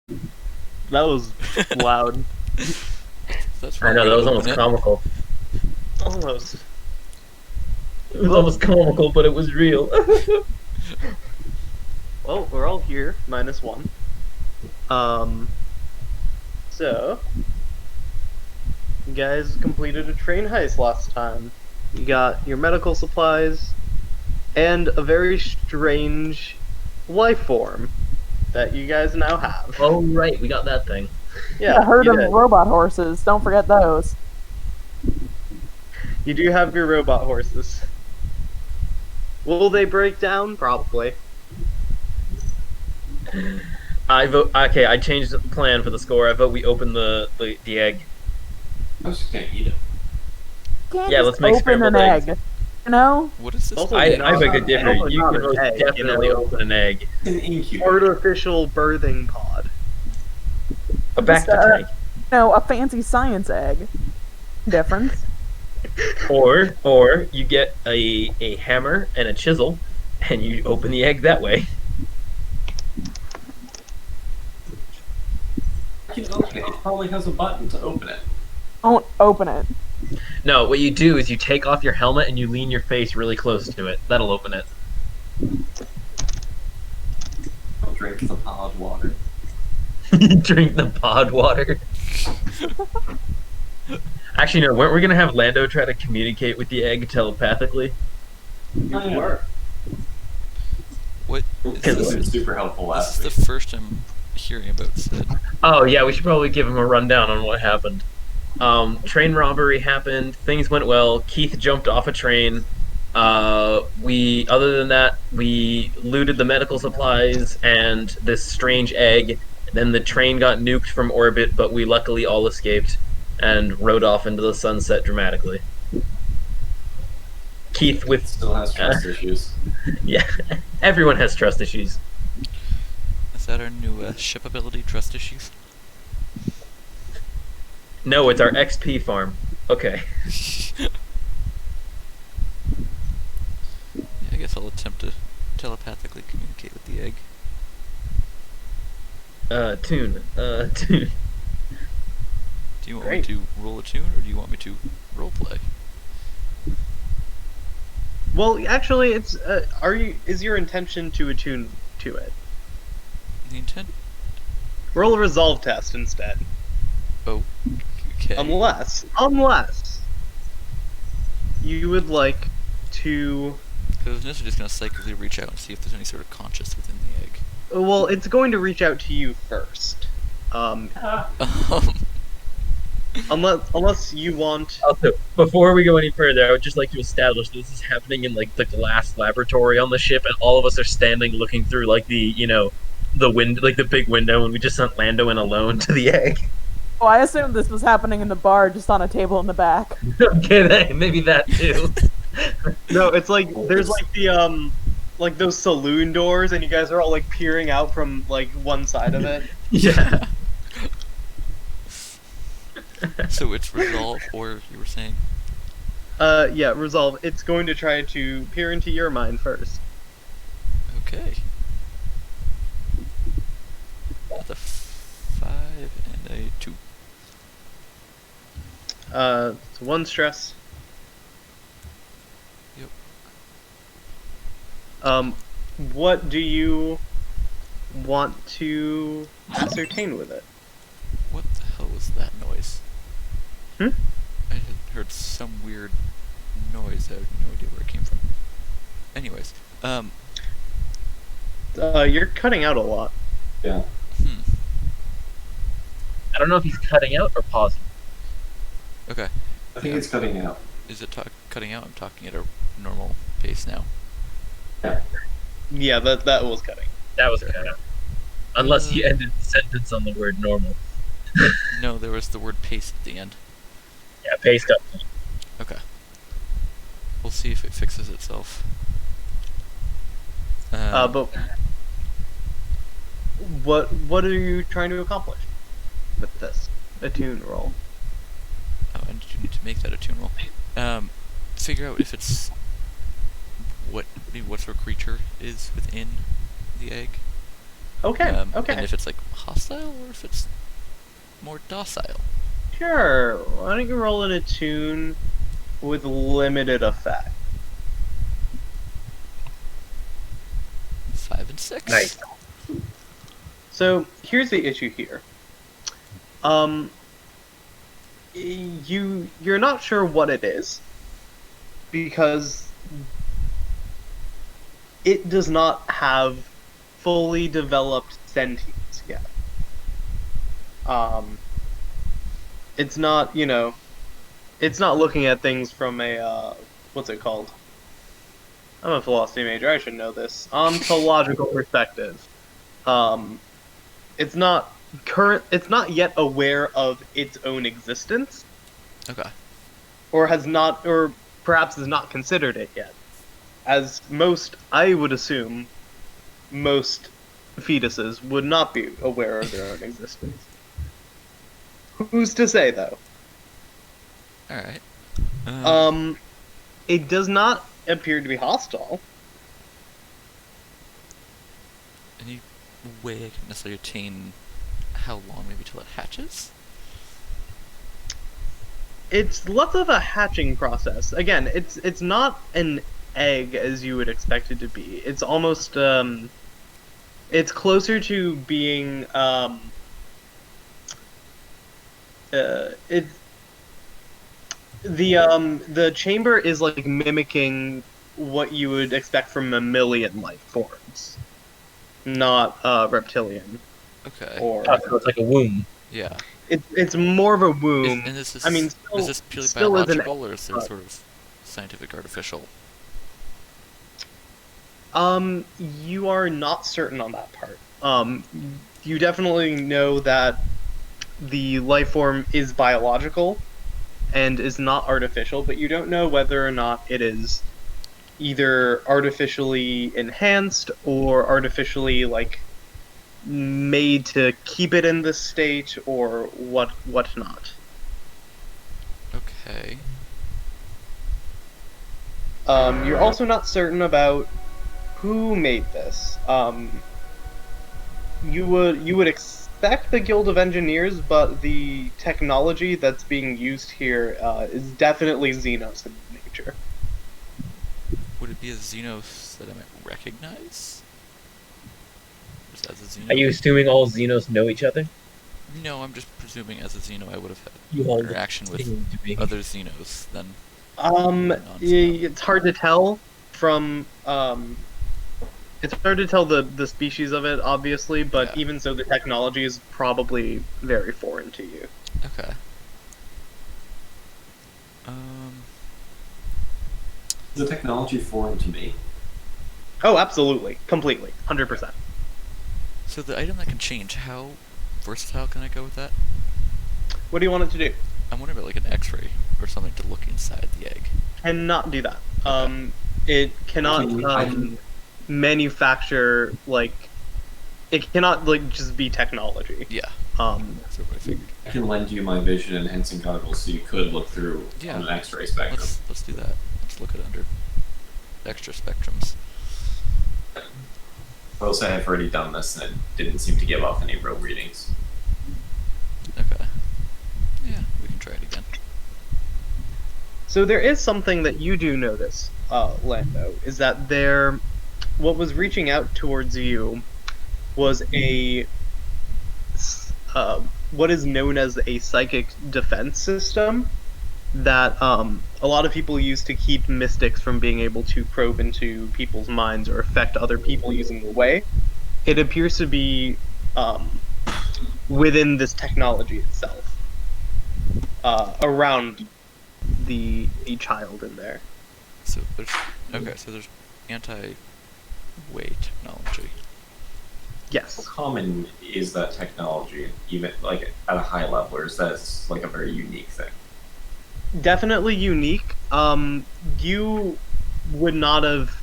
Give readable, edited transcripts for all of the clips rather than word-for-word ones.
That was loud. That's I one know, way that to was open almost it. comical. Almost. It was Well, almost comical, but it was real. well, we're all here, minus one. Um, so, you guys completed a train heist last time. You got your medical supplies and a very strange life form that you guys now have. Oh, right, we got that thing. Yeah, A herd you of did. robot horses. Don't forget those. You do have your robot horses. Will they break down? Probably. I vote. Okay, I changed the plan for the score. I vote we open the egg. I was just gonna eat it. You can't Yeah, just let's make open an scrambled eggs. egg. You know? What is this? Also, I not beg to an differ. egg. You Also can not most an egg, you definitely know? open an egg. It's an incubator. Artificial birthing pod. A back to Just, tank. No, a fancy science egg. Difference. Or you get a hammer and a chisel, and you open the egg that way. I can open it. It probably has a button to open it. Don't open it. No, what you do is you take off your helmet and you lean your face really close to it. That'll open it. I'll drink the pod water. Drink the pod water. Actually, no. Weren't we gonna have Lando try to communicate with the egg telepathically? Oh, yeah. What is Because this? it was super helpful This last is week. the first I'm hearing about said. Oh yeah, we should probably give him a rundown on what happened. Train robbery happened. Things went well. Keith jumped off a train. Other than that, we looted the medical supplies and this strange egg. Then the train got nuked from orbit, but we luckily all escaped and rode off into the sunset dramatically. Keith It with still has trust issues. yeah, everyone has trust issues. Is that our new ship ability, trust issues? No, it's our XP farm. Okay. Yeah, I guess I'll attempt to telepathically communicate with the egg. Tune. Do you want Great. me to roll a tune, or do you want me to roleplay? Well, actually, it's is your intention to attune to it? The intent? Roll a resolve test instead. Oh, okay. Unless you would like to. Because I was initially just gonna psychically reach out and see if there's any sort of conscious within the egg. Well, it's going to reach out to you first. Unless you want. Also, before we go any further, I would just like to establish this is happening in like the glass laboratory on the ship, and all of us are standing looking through like the wind, like the big window, and we just sent Lando in alone to the egg. Oh, I assumed this was happening in the bar, just on a table in the back. Okay, maybe that too. No, it's like there's like those saloon doors, and you guys are all like peering out from like one side of it. Yeah. So it's resolve, or you were saying? Yeah, resolve. It's going to try to peer into your mind first. Okay. With a 5 and a 2. It's one stress. Yep. What do you want to ascertain with it? What the hell was that noise? Hmm? I had heard some weird noise. I have no idea where it came from. Anyways, You're cutting out a lot. Yeah. I don't know if he's cutting out or pausing. Okay. I think it's cutting out. Is it cutting out? I'm talking at a normal pace now. Yeah. Yeah, that was cutting. That was kind of. Unless he ended the sentence on the word normal. No, there was the word pace at the end. Yeah, pace cut. Okay. We'll see if it fixes itself. But what are you trying to accomplish with this attune roll? Oh, and you need to make that a tune roll. Figure out if it's what sort of creature is within the egg. Okay, okay. And if it's like hostile or if it's more docile. Sure. Why don't you roll an attune with limited effect? 5 and 6. Nice. So here's the issue here. Um, you're not sure what it is because it does not have fully developed sentience yet. It's not, it's not looking at things from a what's it called? I'm a philosophy major. I should know this. Ontological perspective. Um, it's not It's not yet aware of its own existence, Okay. or has not, or perhaps has not considered it yet. As most, I would assume, most fetuses would not be aware of their own existence. Who's to say, though? Alright. It does not appear to be hostile. Any way I can necessarily attain how long maybe till it hatches? It's less of a hatching process. Again, it's not an egg as you would expect it to be. It's almost it's closer to being it's the chamber is like mimicking what you would expect from mammalian life forms, not reptilian Okay. or So it's like a womb. Yeah. it's more of a womb. And is this, I mean, is this purely still is an biological or is there sort of scientific artificial? You are not certain on that part. You definitely know that the life form is biological and is not artificial, but you don't know whether or not it is either artificially enhanced or artificially like made to keep it in this state or whatnot. Okay. You're also not certain about who made this. You would expect the Guild of Engineers, but the technology that's being used here is definitely Xenos in nature. Would it be a Xenos that I might recognize? Just as a Xeno? Are you assuming all Xenos know each other? No, I'm just presuming as a Xeno I would have had You all interaction with seem to be. other Xenos than non-Xeno. It's hard to tell from it's hard to tell the species of it, obviously, but Yeah. even so, the technology is probably very foreign to you. Okay. Is the technology foreign to me? Oh, absolutely, completely, 100%. So the item that can change, how versatile can I go with that? What do you want it to do? I'm wondering about like an X-ray or something to look inside the egg. Cannot do that. It cannot I can- manufacture like. It cannot like just be technology. Yeah, Um, that's what I figured. I can lend you my vision enhancing goggles so you could look through Yeah. on an X-ray spectrum. Let's do that. Let's look at under extra spectrums. I will say I've already done this and it didn't seem to give off any real readings. Okay. Yeah, we can try it again. So there is something that you do notice, Lando, is that what was reaching out towards you was what is known as a psychic defense system that a lot of people use to keep mystics from being able to probe into people's minds or affect other people using the way. It appears to be within this technology itself, around the child in there. So there's anti-way technology. Yes. How common is that technology, even like at a high level, or is that like a very unique thing? Definitely unique. You would not have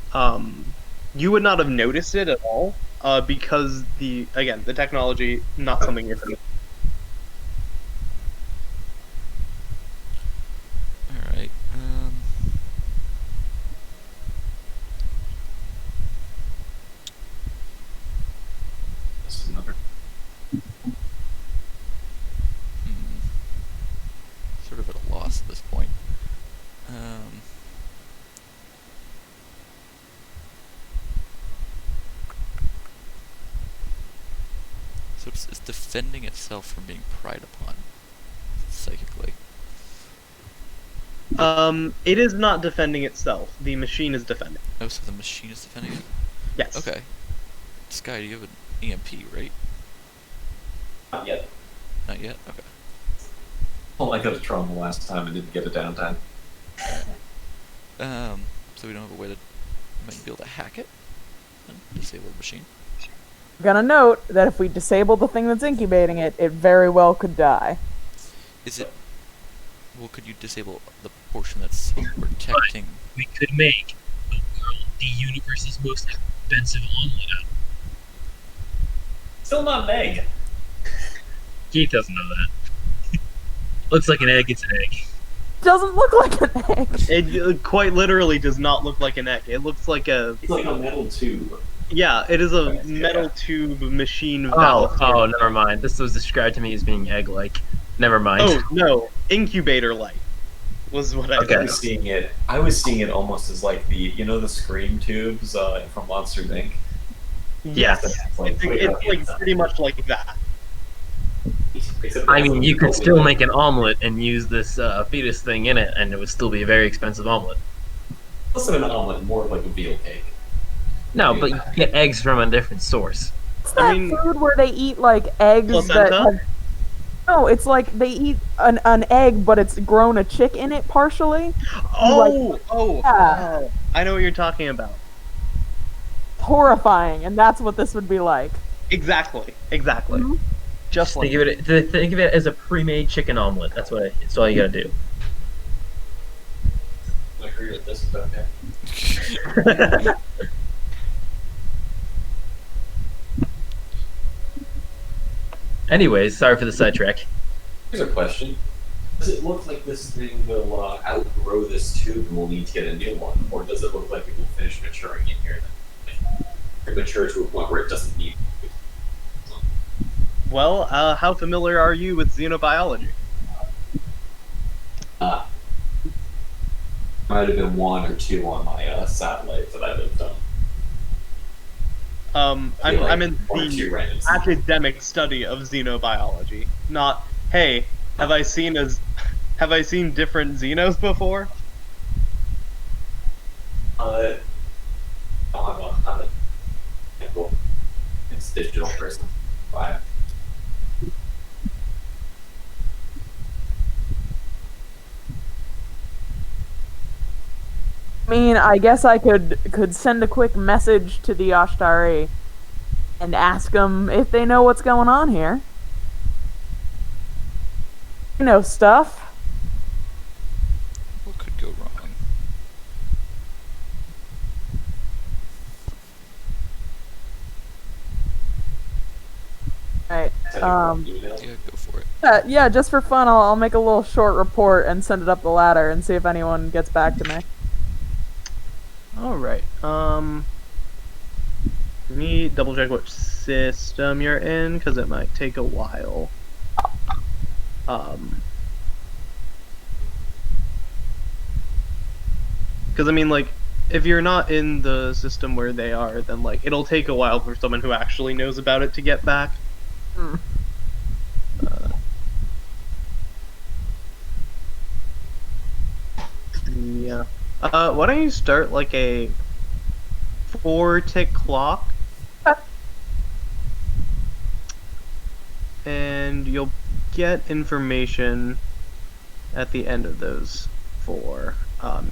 noticed it at all, because the technology not something you're familiar. All right. is defending itself from being pried upon psychically. It is not defending itself. The machine is defending. Oh, so the machine is defending it? Yes. Okay. Sky, do you have an EMP, right? Not yet. Not yet? Okay. Well, I got a trauma last time and didn't get a downtime. So we don't have a way to might be able to hack it and disable the machine. Gonna note that if we disable the thing that's incubating it, it very well could die. Is it? Well, could you disable the portion that's protecting? We could make the universe's most expensive omelet out. Still not an egg. Keith doesn't know that. Looks like an egg, it's an egg. Doesn't look like an egg. It quite literally does not look like an egg. It looks like a... It's like a metal tube. Yeah, it is a Right, metal tube machine Oh, valve. never mind. This was described to me as being egg-like. Never mind. Oh, no. Incubator light was what I Okay. said. I was seeing it almost as like the Scream tubes from Monsters Inc. Yes. It's like, It's like pretty much like that. except I it has mean, a you could little still bit- make an omelet and use this fetus thing in it, and it would still be a very expensive omelet. less of an omelet, more of like a veal cake. No, but you get eggs from a different source. It's I that mean- food where they eat like eggs that Placenta? have... No, it's like they eat an egg, but it's grown a chick in it partially. Oh! Yeah. Oh, I know what you're talking about. Horrifying, and that's what this would be like. Exactly. Mhm. Just like Think of it as a pre-made chicken omelet. That's all you gotta do. I agree with this, but okay. Anyways, sorry for the sidetrack. Here's a question. Does it look like this thing will outgrow this tube and we'll need to get a new one? Or does it look like it will finish maturing in here? Like, mature to a point where it doesn't need... Well, how familiar are you with xenobiology? Might have been 1 or 2 on my satellite that I lived on. I'm in 1 or 2 the random academic study of xenobiology, not, hey, have I seen different xenos before? I'm a technical, it's digital person. Bye. I mean, I guess I could send a quick message to the Ashtari and ask them if they know what's going on here. You know stuff. What could go wrong? Right. Email. Yeah, go for it. Yeah, just for fun, I'll make a little short report and send it up the ladder and see if anyone gets back to me. Alright, let me double check which system you're in, because it might take a while. Because, I mean, like, if you're not in the system where they are, then, like, it'll take a while for someone who actually knows about it to get back. Hmm. Yeah. Why don't you start, like, a 4-tick clock? And you'll get information at the end of those 4.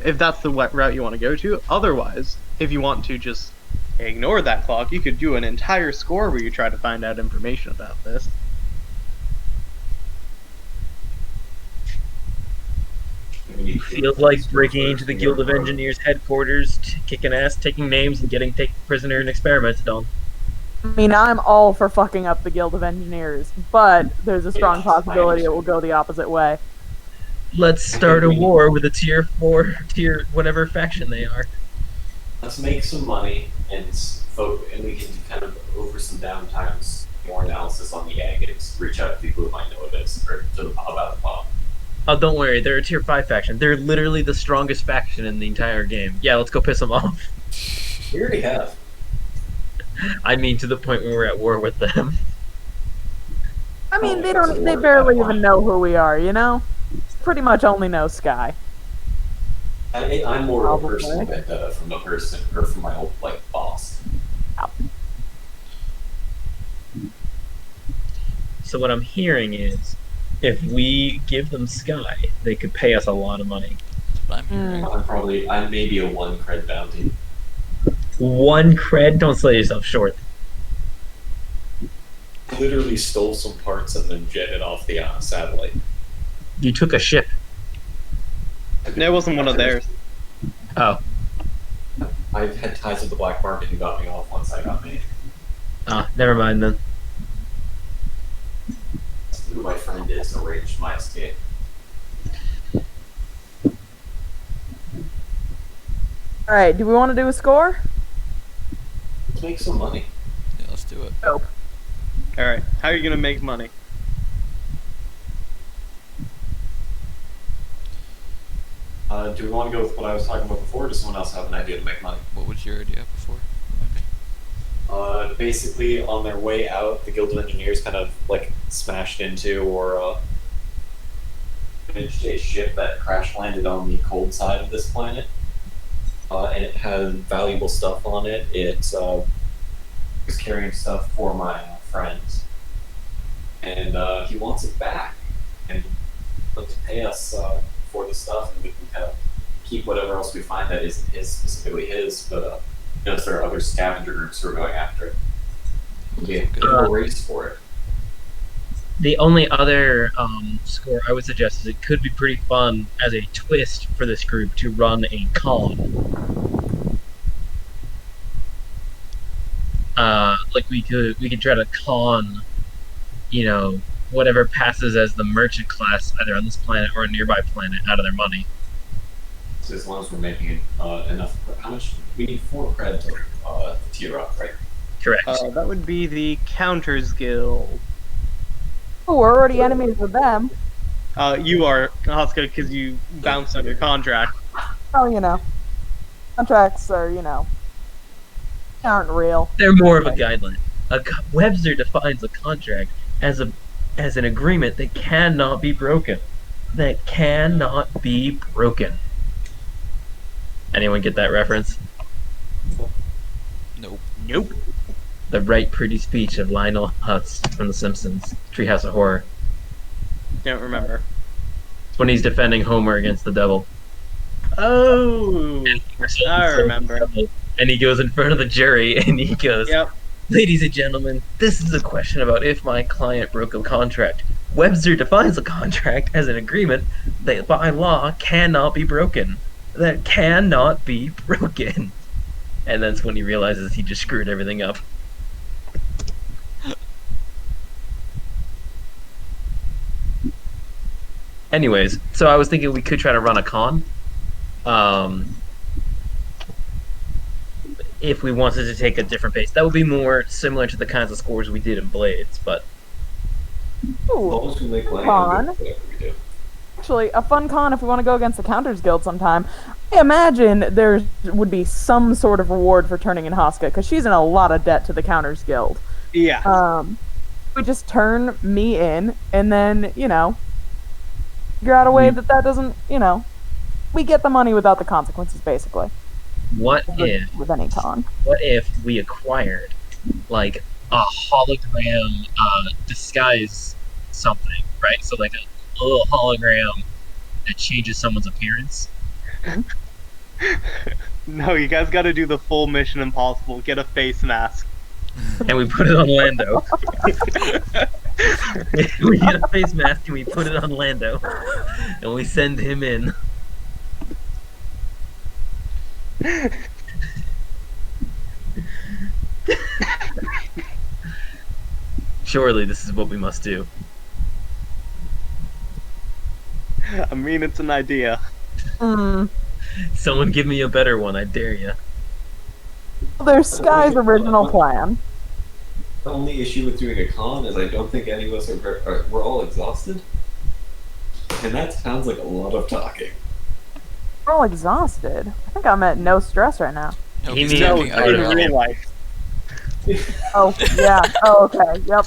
If that's the route you want to go to. Otherwise, if you want to just ignore that clock, you could do an entire score where you try to find out information about this. Feels like breaking into the Guild of Engineers headquarters, kicking ass, taking names, and getting taken prisoner and experimented on. I mean, I'm all for fucking up the Guild of Engineers, but there's a strong possibility it will go the opposite way. Let's start a war with a tier 4, tier whatever faction they are. Let's make some money and we can kind of over some downtimes more analysis on the egg and reach out to people who might know what it is or about the bomb. Oh, don't worry, they're a tier 5 faction. They're literally the strongest faction in the entire game. Yeah, let's go piss them off. We already have. I mean, to the point where we're at war with them. I mean, Oh, they that's don't. They more barely than even know who we are. You know, pretty much only know Sky. I'm more of a Probably. personal vendetta from the person or from my old like boss. So what I'm hearing is, if we give them Sky, they could pay us a lot of money. That's what I'm hearing. I'm maybe a 1 cred bounty. 1 cred? Don't sell yourself short. I literally stole some parts and then jetted off the satellite. You took a ship. That wasn't one of theirs. Oh. I've had ties with the black market who got me off once I got made. Ah, never mind then. Who my friend is arranged my escape. All right. Do we want to do a score? Let's make some money. Yeah, let's do it. Nope. All right. How are you gonna make money? Do we want to go with what I was talking about before, or does someone else have an idea to make money? What was your idea before? Remind me. Basically, on their way out, the Guild of Engineers kind of like smashed into or managed a ship that crash landed on the cold side of this planet, and it had valuable stuff on it. It was carrying stuff for my friends, and he wants it back, and would to pay us for the stuff, and we can kind of keep whatever else we find that isn't his, specifically his, but if there are other scavenger groups who are going after it. It'll be a good race for it. The only other score I would suggest is it could be pretty fun as a twist for this group to run a con. Like we could try to con, you know, whatever passes as the merchant class either on this planet or a nearby planet out of their money. So as long as we're making enough, how much? We need 4 cred to tier up, right? Correct. That would be the Counters Guild. Oh, we're already enemies with them. You are, Haska, because you bounced on your contract. Oh, you know, contracts are, you know, aren't real. They're more of a guideline. Webster defines a contract as an agreement that cannot be broken. That cannot be broken. Anyone get that reference? Nope. Nope. The right pretty speech of Lionel Hutz from The Simpsons, Treehouse of Horror. Don't remember. It's when he's defending Homer against the devil. Oh, I remember. And he goes in front of the jury and he goes, Yep. "Ladies and gentlemen, this is a question about if my client broke a contract. Webster defines a contract as an agreement that by law cannot be broken. That cannot be broken." And that's when he realizes he just screwed everything up. Anyways, so I was thinking we could try to run a con. If we wanted to take a different pace. That would be more similar to the kinds of scores we did in Blades, but As Ooh, long as we make money, Con. we'll do whatever we do. actually, a fun con if we want to go against the Counters Guild sometime. I imagine there would be some sort of reward for turning in Haska, because she's in a lot of debt to the Counters Guild. Yeah. We just turn me in, and then, you know, figure out a way that doesn't, you know, we get the money without the consequences, basically. what if With any con. we acquired like a hologram disguise something, right? So like a little hologram that changes someone's appearance. No, you guys got to do the full Mission Impossible. Get a face mask. And we put it on Lando. We get a face mask and we put it on Lando. And we send him in. Surely this is what we must do. I mean, it's an idea. Hmm. Someone give me a better one, I dare you. There's Sky's original plan. The only issue with doing a con is I don't think any of us we're all exhausted. And that sounds like a lot of talking. We're all exhausted. I think I'm at no stress right now. No, He he's means- No, talking in out of real life. Oh, yeah. Oh, okay. Yep.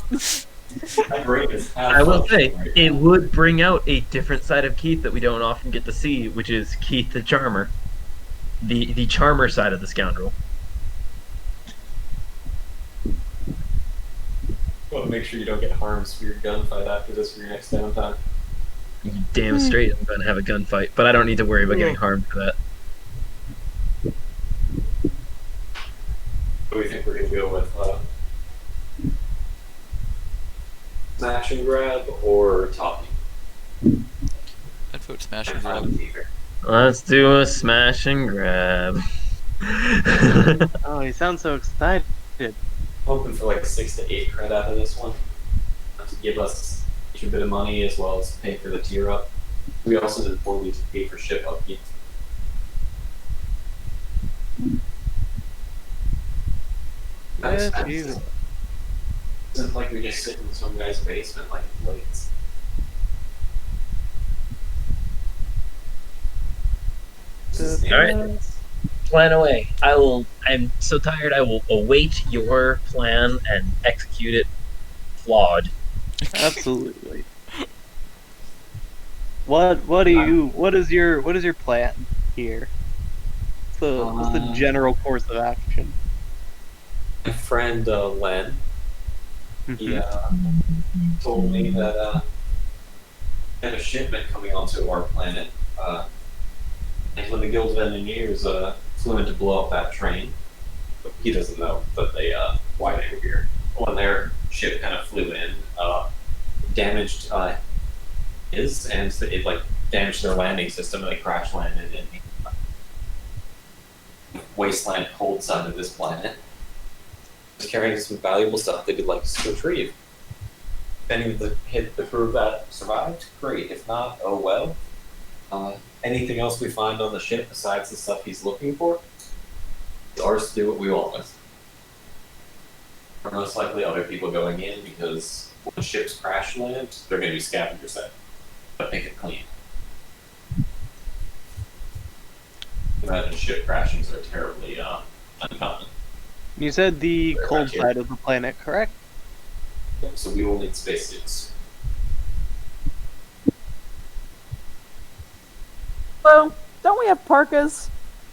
My brain is half I will say, functioning right it now. would bring out a different side of Keith that we don't often get to see, which is Keith the Charmer. The charmer side of the scoundrel. I want to make sure you don't get harmed for your gunfight after this for your next downtime. You damn straight I'm going to have a gunfight, but I don't need to worry about getting harmed for that. What do we think we're going to go with? Smash and grab or topping? I'd vote smash and grab. Let's do a smash and grab. Oh, he sounds so excited. Hoping for like 6 to 8 cred out of this one. To give us each a bit of money as well as pay for the tier up. We also did 4 weeks to pay for ship upkeep. Nice. Yeah, Jesus. Isn't like we just sit in some guy's basement like plates. Alright. Plan away. I'm so tired I will await your plan and execute it flawed. Absolutely. What is your plan here? What's the general course of action? My friend Len, he Mhm. told me that he had a shipment coming onto our planet. And when the Guild of Engineers flew in to blow up that train, he doesn't know that why they were here. When their ship kind of flew in, damaged his, and it like damaged their landing system, and they crash landed in the wasteland cold side of this planet. Just carrying some valuable stuff they'd like us to retrieve. If any of the crew that survived, great. If not, oh well. Anything else we find on the ship besides the stuff he's looking for, it's ours to do what we want with. There are most likely other people going in because when ships crash land, they're going to be scavenger set, but make it clean. Imagine ship crashings are terribly uncommon. You said the Right cold here. side of the planet, correct? So we will need spacesuits. Hello? Don't we have parkas?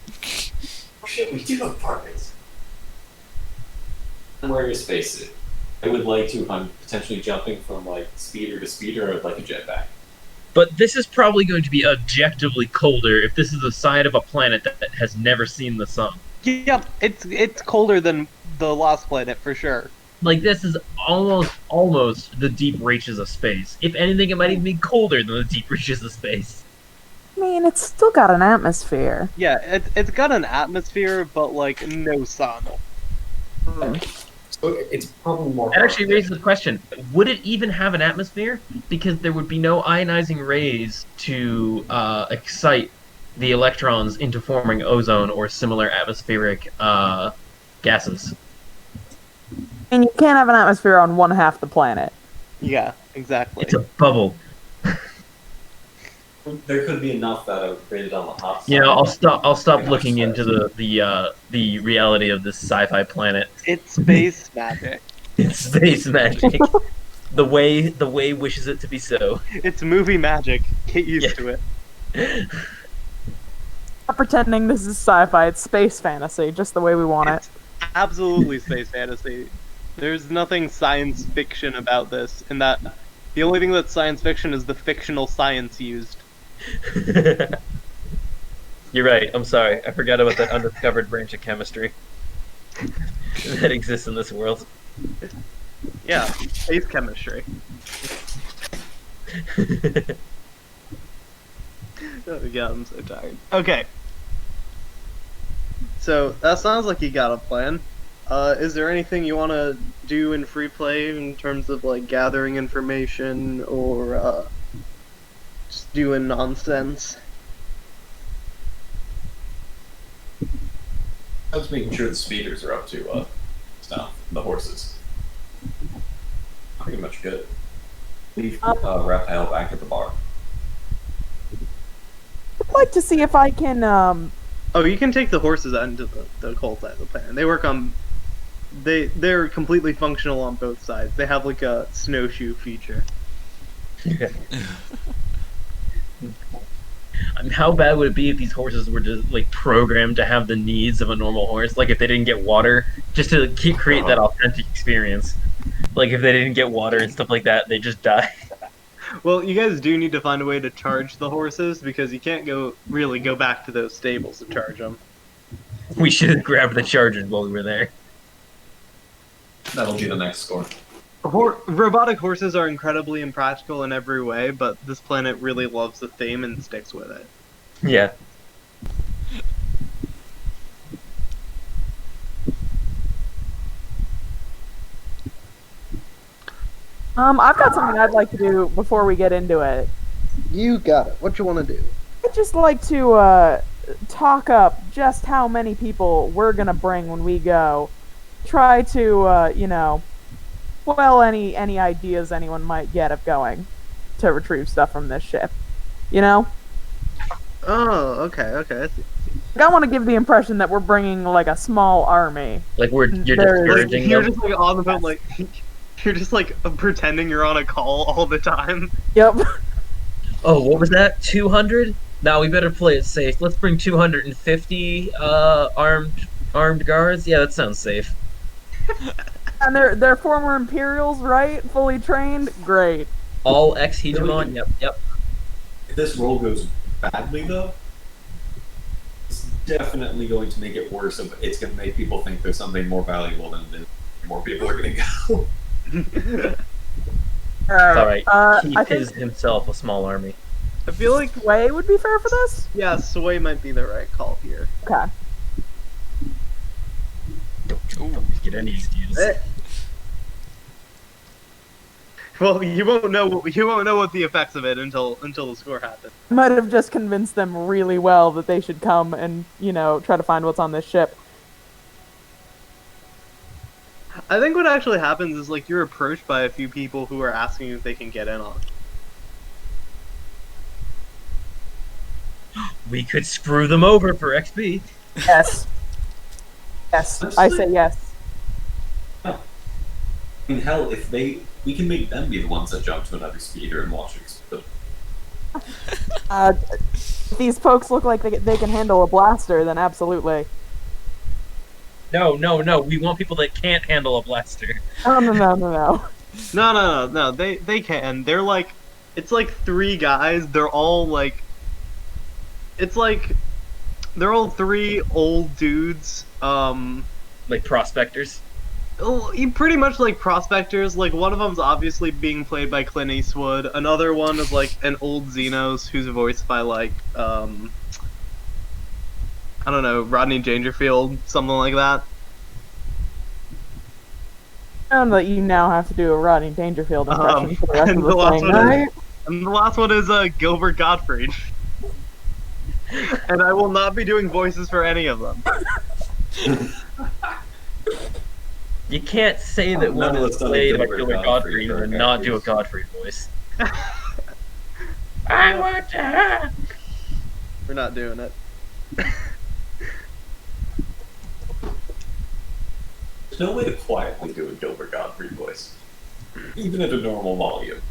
Oh shit, we do have parkas. I'm wearing a spacesuit. I would like to if I'm potentially jumping from like speeder to speeder, I would like a jetpack. But this is probably going to be objectively colder if this is the side of a planet that has never seen the sun. Yeah, it's colder than the Lost Planet for sure. Like, this is almost the deep reaches of space. If anything, it might even be colder than the deep reaches of space. I mean, it's still got an atmosphere. Yeah, it's got an atmosphere, but like no sun. So it's probably more. That actually raises the question, would it even have an atmosphere? Because there would be no ionizing rays to excite the electrons into forming ozone or similar atmospheric gases. And you can't have an atmosphere on one half the planet. Yeah, exactly. It's a bubble. There could be enough that are created on the hot side. You know, I'll stop looking into the reality of this sci-fi planet. It's space magic. It's space magic. the way wishes it to be so. It's movie magic. Get used to it. Not pretending this is sci-fi, it's space fantasy, just the way we want it. It's absolutely space fantasy. There's nothing science fiction about this, in that the only thing that's science fiction is the fictional science used. You're right. I'm sorry. I forgot about that undiscovered branch of chemistry that exists in this world. Yeah, space chemistry. Oh god, I'm so tired. Okay. So, that sounds like you got a plan. Is there anything you want to do in free play in terms of, like, gathering information or, just doing nonsense? I was making sure the speeders are up to stuff, the horses. Pretty much good. Leave Raphael back at the bar. I'd like to see if I can, Oh, you can take the horses out into the cold side of the planet. They work on they're completely functional on both sides. They have like a snowshoe feature. I mean, how bad would it be if these horses were just like programmed to have the needs of a normal horse? Like if they didn't get water, just to create that authentic experience. Like if they didn't get water and stuff like that, they just die. Well, you guys do need to find a way to charge the horses because you can't really go back to those stables to charge them. We should have grabbed the chargers while we were there. That'll be the next score. Robotic horses are incredibly impractical in every way, but this planet really loves the theme and sticks with it. Yeah. I've got something I'd like to do before we get into it. You got it. What you want to do? I'd just like to talk up just how many people we're gonna bring when we go. Try to, any ideas anyone might get of going to retrieve stuff from this ship. You know? Oh, okay. I see. I want to give the impression that we're bringing like a small army. Like you're There- discouraging You're them. just like on the phone, like you're just like pretending you're on a call all the time. Yep. Oh, what was that? 200? Now we better play it safe. Let's bring 250 armed guards. Yeah, that sounds safe. And they're former Imperials, right? Fully trained. Great. All ex-hegemon. Yep. If this roll goes badly, though, it's definitely going to make it worse. It's going to make people think there's something more valuable than this. More people are going to go. All right. He I is think himself a small army. I feel like Sway would be fair for this. yeah, Sway might be the right call here. Okay. Ooh. Get any excuse. Well, you won't know what the effects of it until the score happens. Might have just convinced them really well that they should come and try to find what's on this ship. I think what actually happens is like you're approached by a few people who are asking if they can get in on it. We could screw them over for XP. Yes. Yes. I say yes. I mean, hell, we can make them be the ones that jump to another speeder and watch it explode. If these folks look like they can handle a blaster, then absolutely. No. We want people that can't handle a blaster. Oh, no. No. They can. They're like, it's like three guys. They're all like, it's like, they're all three old dudes. Like prospectors. Pretty much like prospectors. Like one of them's obviously being played by Clint Eastwood. Another one is like an old Xenos who's voiced by like I don't know, Rodney Dangerfield, something like that. And that you now have to do a Rodney Dangerfield impression for the rest and of the the last thing, one is- right? And the last one is Gilbert Gottfried. And I will not be doing voices for any of them. You can't say that one none of is us done a played by Gilbert Gilbert Gottfried Gottfried and for not do a characters. Gottfried voice. I want to. We're not doing it. There's no way to quietly do a Gilbert Gottfried voice, even at a normal volume.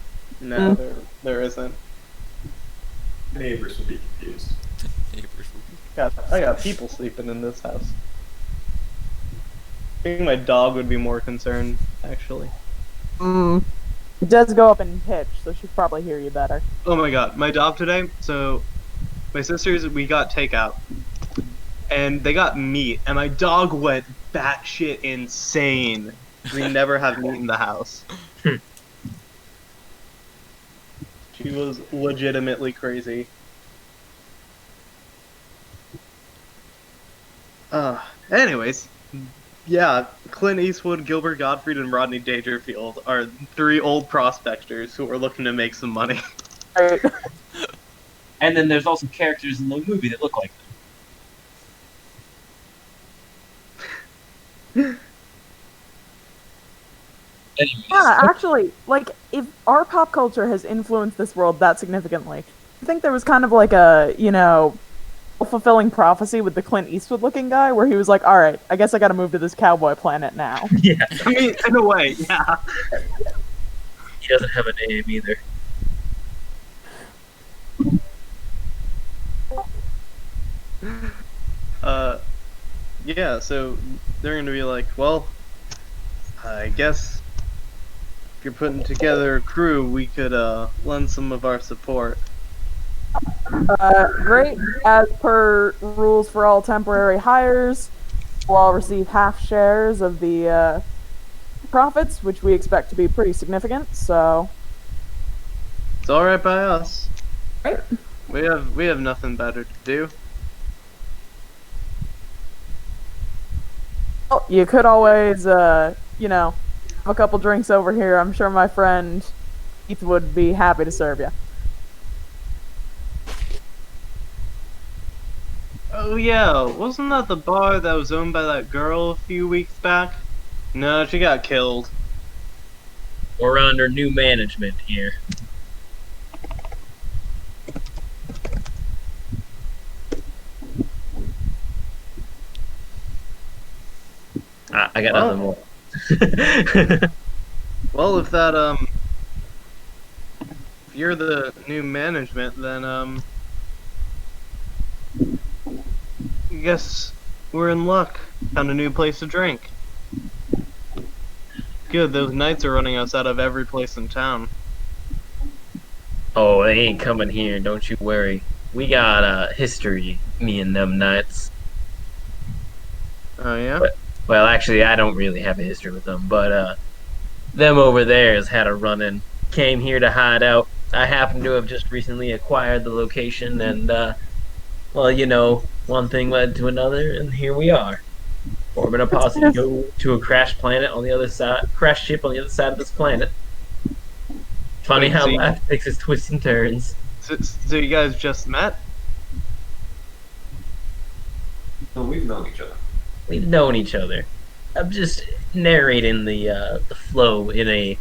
No, there isn't. Neighbors would be confused. Neighbors will be- I got people sleeping in this house. I think my dog would be more concerned, actually. It does go up in pitch, so she'd probably hear you better. Oh my god, my dog today, so my sisters, we got takeout. And they got meat, and my dog went batshit insane. We never have meat in the house. She was legitimately crazy. Anyways, yeah, Clint Eastwood, Gilbert Gottfried, and Rodney Dangerfield are three old prospectors who are looking to make some money. Right. And then there's also characters in the movie that look like them. Anyways, Yeah, actually, like, if our pop culture has influenced this world that significantly, I think there was kind of like a, fulfilling prophecy with the Clint Eastwood looking guy where he was like, all right, I guess I gotta move to this cowboy planet now. Yeah, I mean, in a way, yeah. he doesn't have a name either. Yeah, so they're gonna be like, well, I guess if you're putting together a crew, we could lend some of our support. Great. As per rules for all temporary hires, we'll all receive half shares of the profits, which we expect to be pretty significant. So, It's all right by us. Right. We have nothing better to do. well, you could always, you know, have a couple drinks over here. I'm sure my friend Keith would be happy to serve you. Oh yeah, wasn't that the bar that was owned by that girl a few weeks back? No, she got killed. We're under new management here. I got nothing more. Well, if you're the new management, then I guess we're in luck. Found a new place to drink. Good, those nights are running us out of every place in town. Oh, they ain't coming here, don't you worry. We got history, me and them nuts. Oh yeah? Well, actually, I don't really have a history with them, but them over there has had a run-in. Came here to hide out. I happen to have just recently acquired the location, and well, you know, one thing led to another, and here we are, forming a posse to go to a crash planet on the other side, crash ship on the other side of this planet. Funny how See- life takes its twists and turns. So you guys just met? No, we've known each other. We've known each other. I'm just narrating the flow in a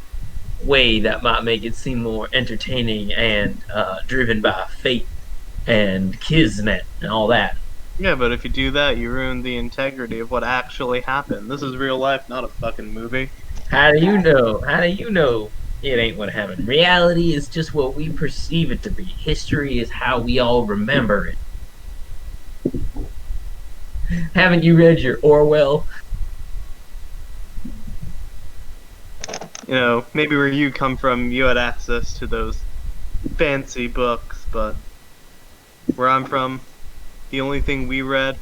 way that might make it seem more entertaining and driven by fate and kismet and all that. Yeah, but if you do that, you ruin the integrity of what actually happened. This is real life, not a fucking movie. How do you know? How do you know it ain't what happened? Reality is just what we perceive it to be. History is how we all remember it. Haven't you read your Orwell? You know, maybe where you come from, you had access to those fancy books, but where I'm from, the only thing we read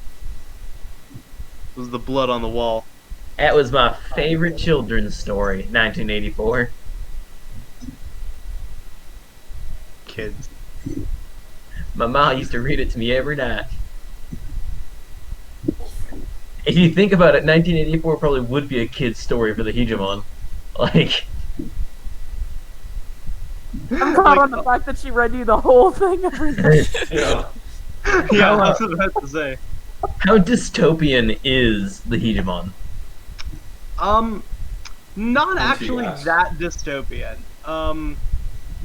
was the blood on the wall. That was my favorite children's story, 1984. Kids. My mom used to read it to me every night. If you think about it, 1984 probably would be a kid's story for the hegemon. Like, I'm caught on the fact that she read you the whole thing every day. Yeah. Yeah, I was about to say. how dystopian is the hegemon? Not Once actually you ask. that dystopian.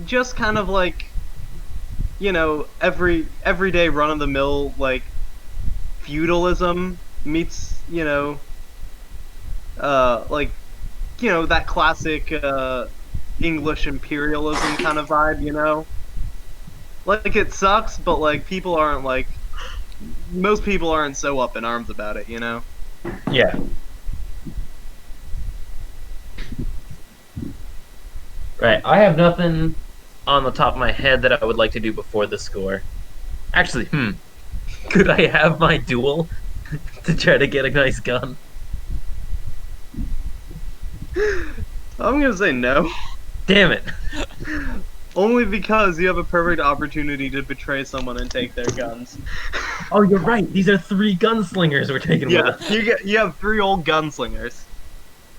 Just kind of like, you know, everyday run of the mill like feudalism meets, you know, like, you know, that classic English imperialism kind of vibe, you know? Like it sucks, but like people aren't like most people aren't so up in arms about it, you know? Yeah. Right. I have nothing on the top of my head that I would like to do before the score. Actually, could I have my duel to try to get a nice gun? I'm gonna say no. Damn it. Only because you have a perfect opportunity to betray someone and take their guns. Oh, you're right. These are 3 gunslingers we're taking with Yeah, us. you have 3 old gunslingers.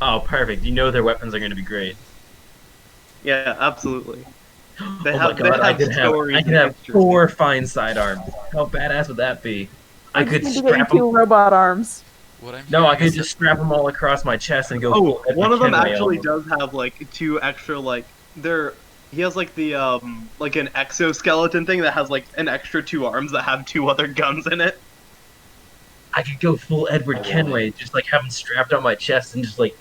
Oh, perfect. You know their weapons are going to be great. Yeah, absolutely. They Oh have, my god, they have stories I could and have history. 4 fine sidearms. How badass would that be? I could just need to get you strap 2 them. robot arms. What I'm No, I hearing could is just strap them all across my chest and go. Oh, full Ed one of them McKinley actually on does have like 2 extra like they're He has like the like an exoskeleton thing that has like an extra 2 arms that have 2 other guns in it. I could go full Edward I want Kenway, it. just like have him strapped on my chest and just like,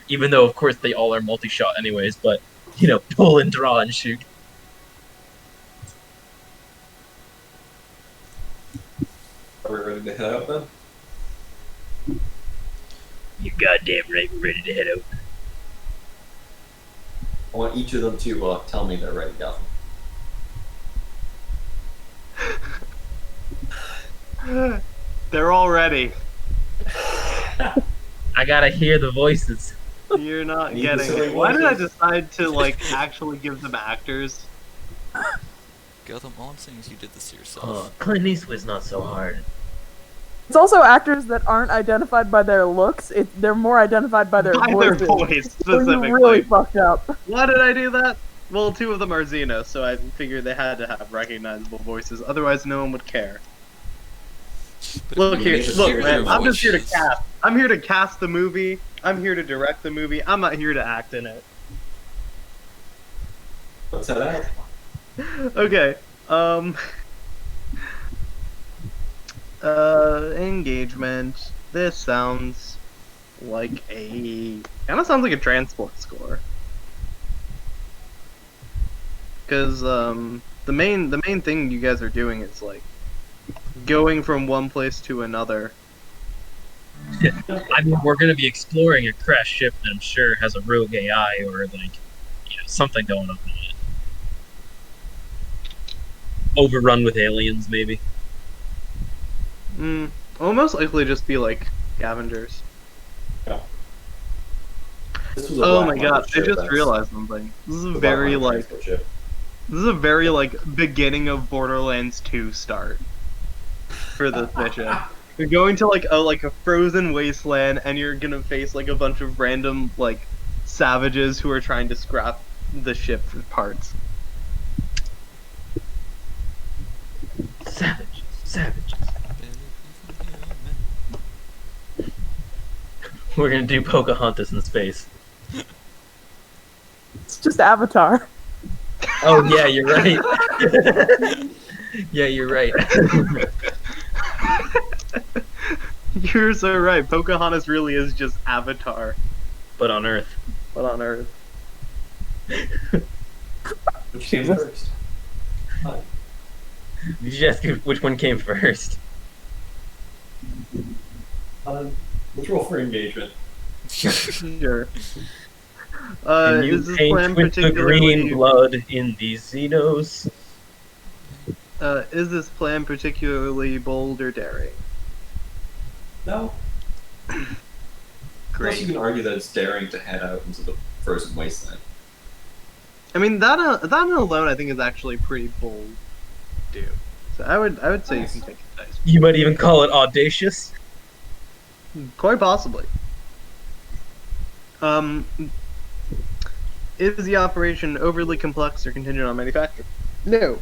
even though of course they all are multi-shot anyways, but pull and draw and shoot. Are we ready to head out then? You goddamn right, we're ready to head out. I want each of them to tell me they're ready, Gotham. They're all ready. I gotta hear the voices. You're not Need getting silly it. Why did I voices. decide to like actually give them actors? Gotham, all I'm saying is you did this to yourself. Clint Eastwood's not so hard. It's also actors that aren't identified by their looks. They're more identified by their By voices. their voice So you specifically. really fucked up. Why did I do that? Well, 2 of them are Xenos, so I figured they had to have recognizable voices. Otherwise, no one would care. But Look if here, you look, hear man. their I'm just here to voices- cast. I'm here to cast the movie. I'm here to direct the movie. I'm not here to act in it. Let's head out. Okay. Engagement. This sounds like kind of sounds like a transport score. Because the main thing you guys are doing is like going from one place to another. I mean, we're gonna be exploring a crashed ship that I'm sure has a rogue AI or like, something going on with it. Overrun with aliens, maybe. Will most likely just be like scavengers. This was a Oh black my market god! I ship, just that's realized something. This is the a black very market like transport ship. this is a very like beginning of Borderlands 2 start for this mission. You're going to like a frozen wasteland, and you're gonna face like a bunch of random like savages who are trying to scrap the ship for parts. Savages. We're gonna do Pocahontas in space. It's just Avatar. Oh yeah, you're right. Yeah, you're right. You're so right. Pocahontas really is just Avatar, But on Earth. but on Earth. Which came first? Did you ask which one came first? Let's roll for engagement. Sure. And you Is this paint plan with the green particularly blood in these Xenos. is this plan particularly bold or daring? No. Plus, Great. you can argue that it's daring to head out into the frozen wasteland. I mean that alone I think is actually pretty bold. Do. So I would say you can take a dice. You might even call it audacious. Quite possibly. Is the operation overly complex or contingent on manufacture? No.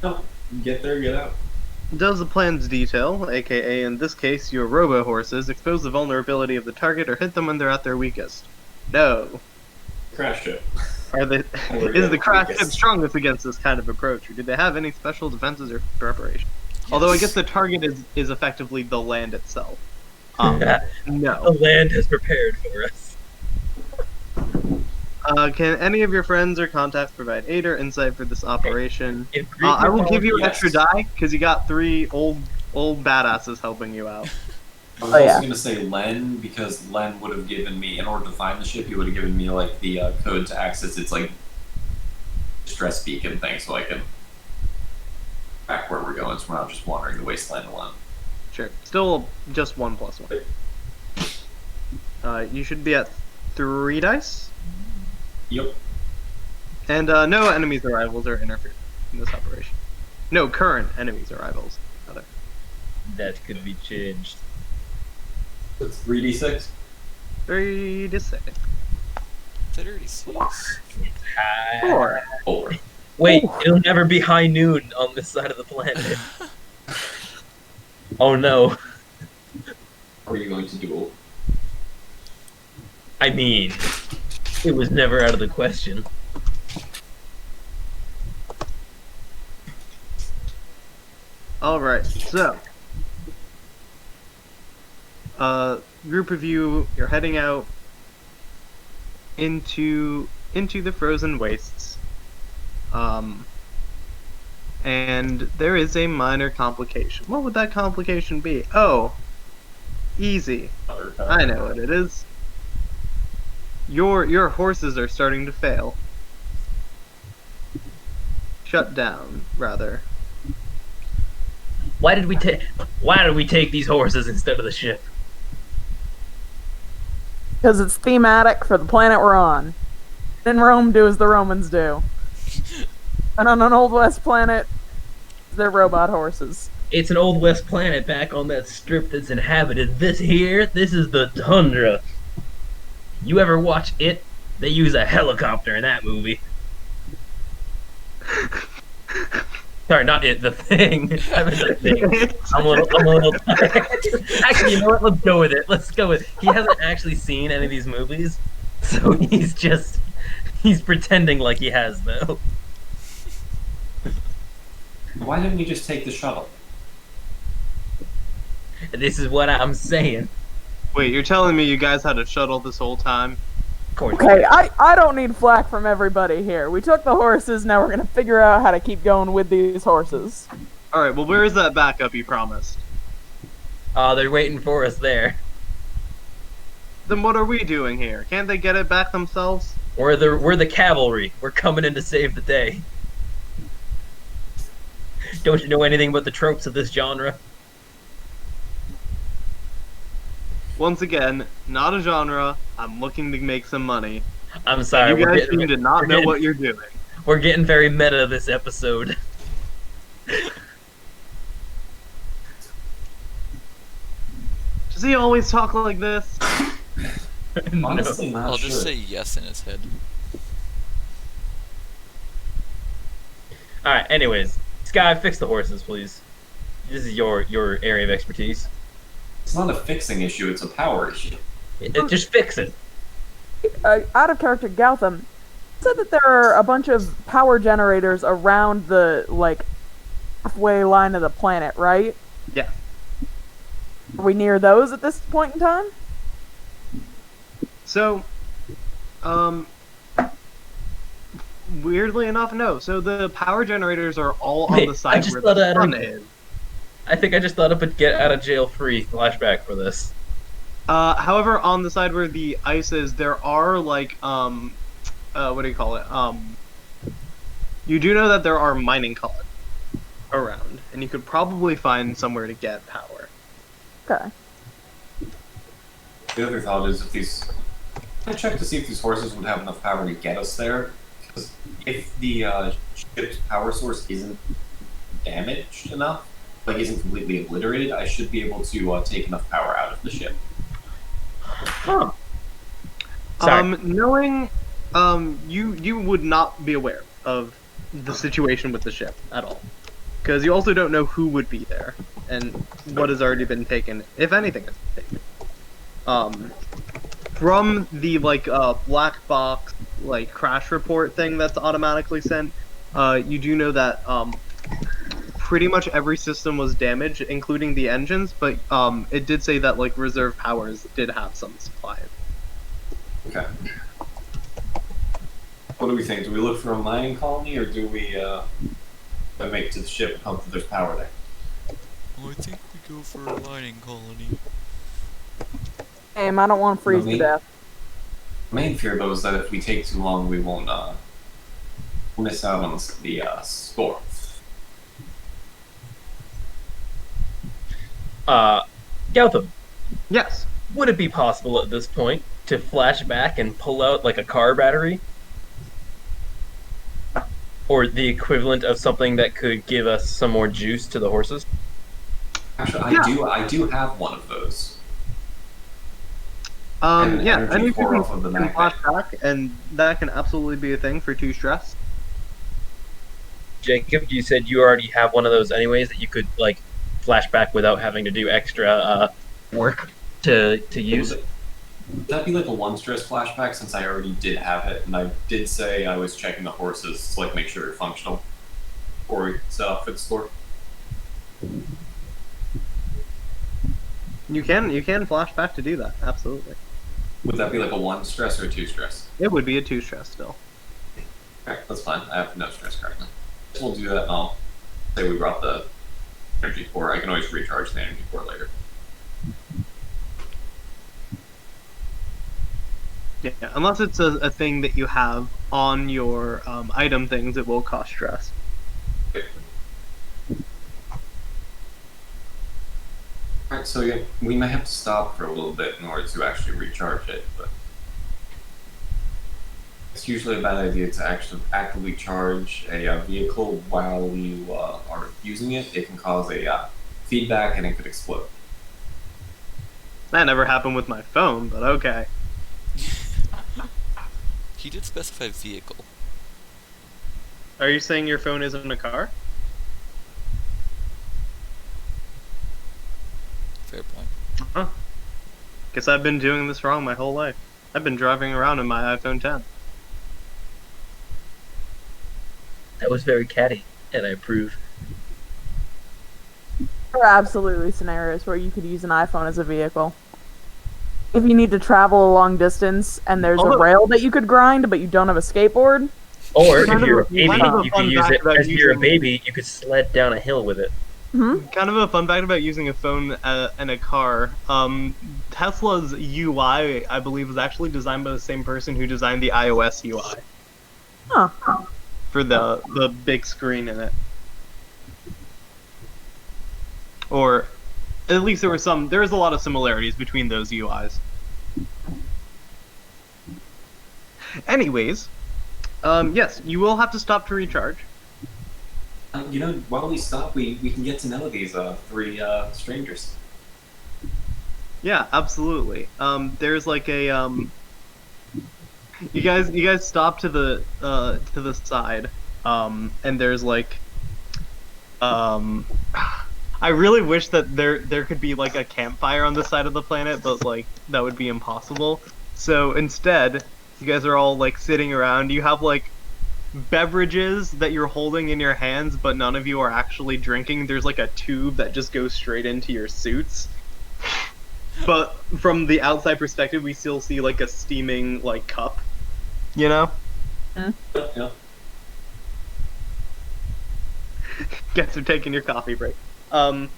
No. Get there, get out. Does the plan's detail, aka in this case your robo-horses, expose the vulnerability of the target or hit them when they're at their weakest? No. Crash ship. Are they, Or is the crash weakest. ship strongest against this kind of approach, or do they have any special defenses or preparation? Although I guess the target is effectively the land itself. The No. land has prepared for us. Can any of your friends or contacts provide aid or insight for this operation? In Greek I will give you an yes. extra die because you got 3 old badasses helping you out. I was Oh, yeah. also going to say Len, because Len would have given me, in order to find the ship, he would have given me like the code to access its like distress beacon thing, so I can track where we're going, so we're not just wandering the wasteland alone. Sure. Still just 1 plus 1. You should be at 3 dice. Yep. And no enemies or rivals are interfered in this operation. No current enemies or rivals. Rather. That could be changed. So it's 3d6. 3 to 6. That already sees. 4. 4. Wait, it'll never be high noon on this side of the planet. Oh no. Are you going to duel? I mean, it was never out of the question. All right, so, group of you're heading out into the frozen wastes. And there is a minor complication. What would that complication be? Oh, easy. I know what it is. Your horses are starting to fail. Shut down, rather. Why did we take these horses instead of the ship? Because it's thematic for the planet we're on. In Rome, do as the Romans do. And on an Old West planet, they're robot horses. It's an Old West planet back on that strip that's inhabited. This is the tundra. You ever watch It? They use a helicopter in that movie. Sorry, not It, The Thing. I mean, The Thing. I'm a little Actually, you know what? Let's go with it. He hasn't actually seen any of these movies, so he's pretending like he has, though. Why didn't we just take the shuttle? This is what I'm saying. Wait, you're telling me you guys had a shuttle this whole time? Of course. Okay, I don't need flack from everybody here. We took the horses, now we're gonna figure out how to keep going with these horses. Alright, well where is that backup you promised? They're waiting for us there. Then what are we doing here? Can't they get it back themselves? We're the cavalry. We're coming in to save the day. Don't you know anything about the tropes of this genre? Once again, not a genre. I'm looking to make some money. I'm sorry. You guys seem to not know what you're doing. We're getting very meta this episode. Does he always talk like this? Honestly, not I'll sure. just say yes in his head. Alright, anyways. Sky, fix the horses, please. This is your area of expertise. It's not a fixing issue, it's a power issue. Just fix it. Out of character, Gautham said that there are a bunch of power generators around the, like, halfway line of the planet, right? Yeah. Are we near those at this point in time? So, weirdly enough, no. So the power generators are all on the side where the sun is. I think I just thought up a get out of jail free flashback for this. However, on the side where the ice is, there are like what do you call it? You do know that there are mining colonies around, and you could probably find somewhere to get power. Okay. The other thought is I checked to see if these horses would have enough power to get us there. Because if the ship's power source isn't damaged enough, like isn't completely obliterated, I should be able to take enough power out of the ship. Huh. Sorry. Knowing, you would not be aware of the situation with the ship at all, because you also don't know who would be there and what has already been taken, if anything has been taken. From the black box crash report thing that's automatically sent, you do know that pretty much every system was damaged, including the engines, but it did say that reserve powers did have some supplies. Okay. What do we think? Do we look for a mining colony, or do we make it to the ship and hope that there's power there? Well, I think we go for a mining colony. Damn, I don't want to freeze to death. Main fear, though, is that if we take too long, we won't miss out on the score. Gautham, Yes. would it be possible at this point to flash back and pull out a car battery? Or the equivalent of something that could give us some more juice to the horses? Actually, I do have one of those. Yeah, energy and you core can off of the can magnet. flash back, and that can absolutely be a thing for 2 stress. Jacob, you said you already have one of those anyways that you could flash back without having to do extra work to use. Would that be a 1 stress flashback, since I already did have it, and I did say I was checking the horses to make sure they're functional before we set off for the store? You can flash back to do that. Absolutely. Would that be like a 1 stress or a 2 stress? It would be a 2 stress still. Alright, that's fine. I have no stress currently. We'll do that and I'll say we brought the energy core. I can always recharge the energy core later. Yeah, unless it's a thing that you have on your item things, it will cost stress. Okay. Alright, so yeah, we may have to stop for a little bit in order to actually recharge it, but it's usually a bad idea to actually actively charge a vehicle while you are using it. It can cause a feedback and it could explode. That never happened with my phone, but okay. He did specify vehicle. Are you saying your phone isn't a car? Fair point. Huh. Guess I've been doing this wrong my whole life. I've been driving around in my iPhone 10. That was very catty, and I approve. There are absolutely scenarios where you could use an iPhone as a vehicle. If you need to travel a long distance and there's a rail that you could grind, but you don't have a skateboard. Or Kind if you're a of a- baby, kind of a you fun could use fact it about as you're a using- baby. You could sled down a hill with it. Kind of a fun fact about using a phone and a car. Tesla's UI, I believe, was actually designed by the same person who designed the iOS UI Huh. for the big screen in it. Or at least there was a lot of similarities between those UIs. Anyways, yes, you will have to stop to recharge. You know, while we stop, we can get to know these 3 strangers. Yeah, absolutely. There's like a you guys stop to the side, and there's like I really wish that there could be like a campfire on the side of the planet, but like that would be impossible. So instead, you guys are all like sitting around. You have like beverages that you're holding in your hands, but none of you are actually drinking. There's like a tube that just goes straight into your suits. But from the outside perspective, we still see like a steaming like cup, you know? Yeah. Guys are taking your coffee break. What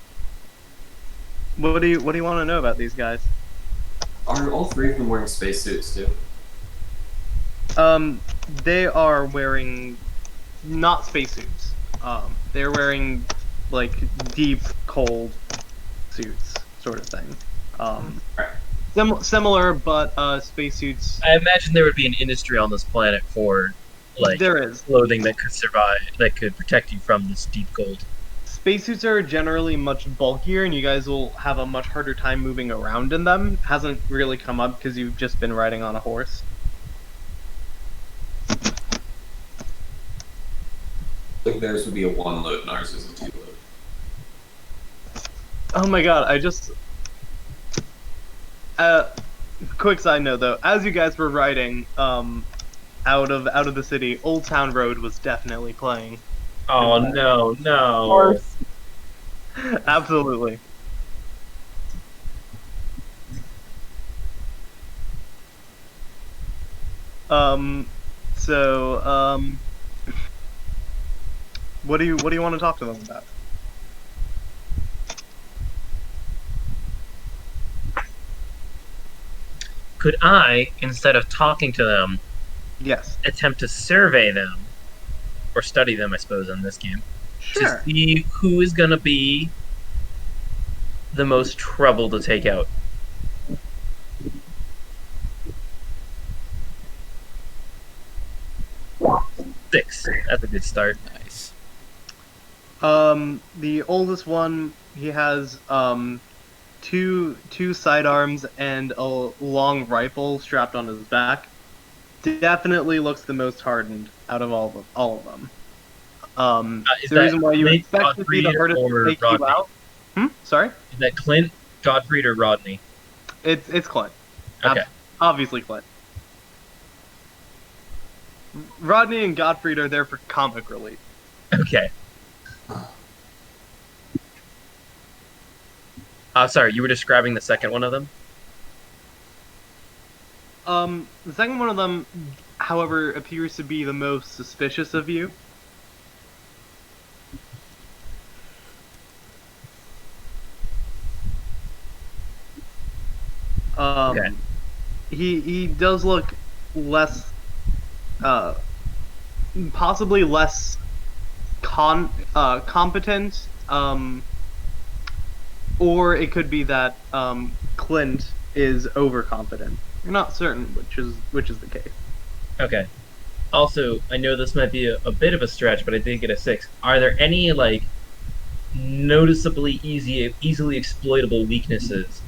do you want to know about these guys? Are all 3 of them wearing spacesuits too? They are wearing not spacesuits. They're wearing like deep cold suits, sort of thing. Similar, but spacesuits. I imagine there would be an industry on this planet for like There is. clothing that could survive, that could protect you from this deep cold. Spacesuits are generally much bulkier, and you guys will have a much harder time moving around in them. Hasn't really come up because you've just been riding on a horse. I think theirs would be a 1 load and ours is a 2 load. Oh my god, I just... quick side note though, as you guys were riding, out of the city, Old Town Road was definitely playing. Oh no, Of no. course. Absolutely. What do you want to talk to them about? Could I, instead of talking to them, Yes. attempt to survey them, or study them, I suppose, in this game, Sure. to see who is going to be the most trouble to take out? Six. That's a good start. Nice. The oldest one, he has two sidearms and a long rifle strapped on his back. Definitely looks the most hardened out of all of them. Is The that reason why you Clint, expect to be the Gottfried, hardest or to take you Rodney? out. Sorry? Is that Clint, Gottfried, or Rodney? It's Clint. Okay. Obviously Clint. Rodney and Gottfried are there for comic relief. Okay. Sorry, you were describing the second one of them? The second one of them, however, appears to be the most suspicious of you. Okay. He does look less, uh, possibly less competent, or it could be that Clint is overconfident. You're not certain which is the case. Okay. Also, I know this might be a bit of a stretch, but I did get a 6. Are there any, like, noticeably easily exploitable weaknesses?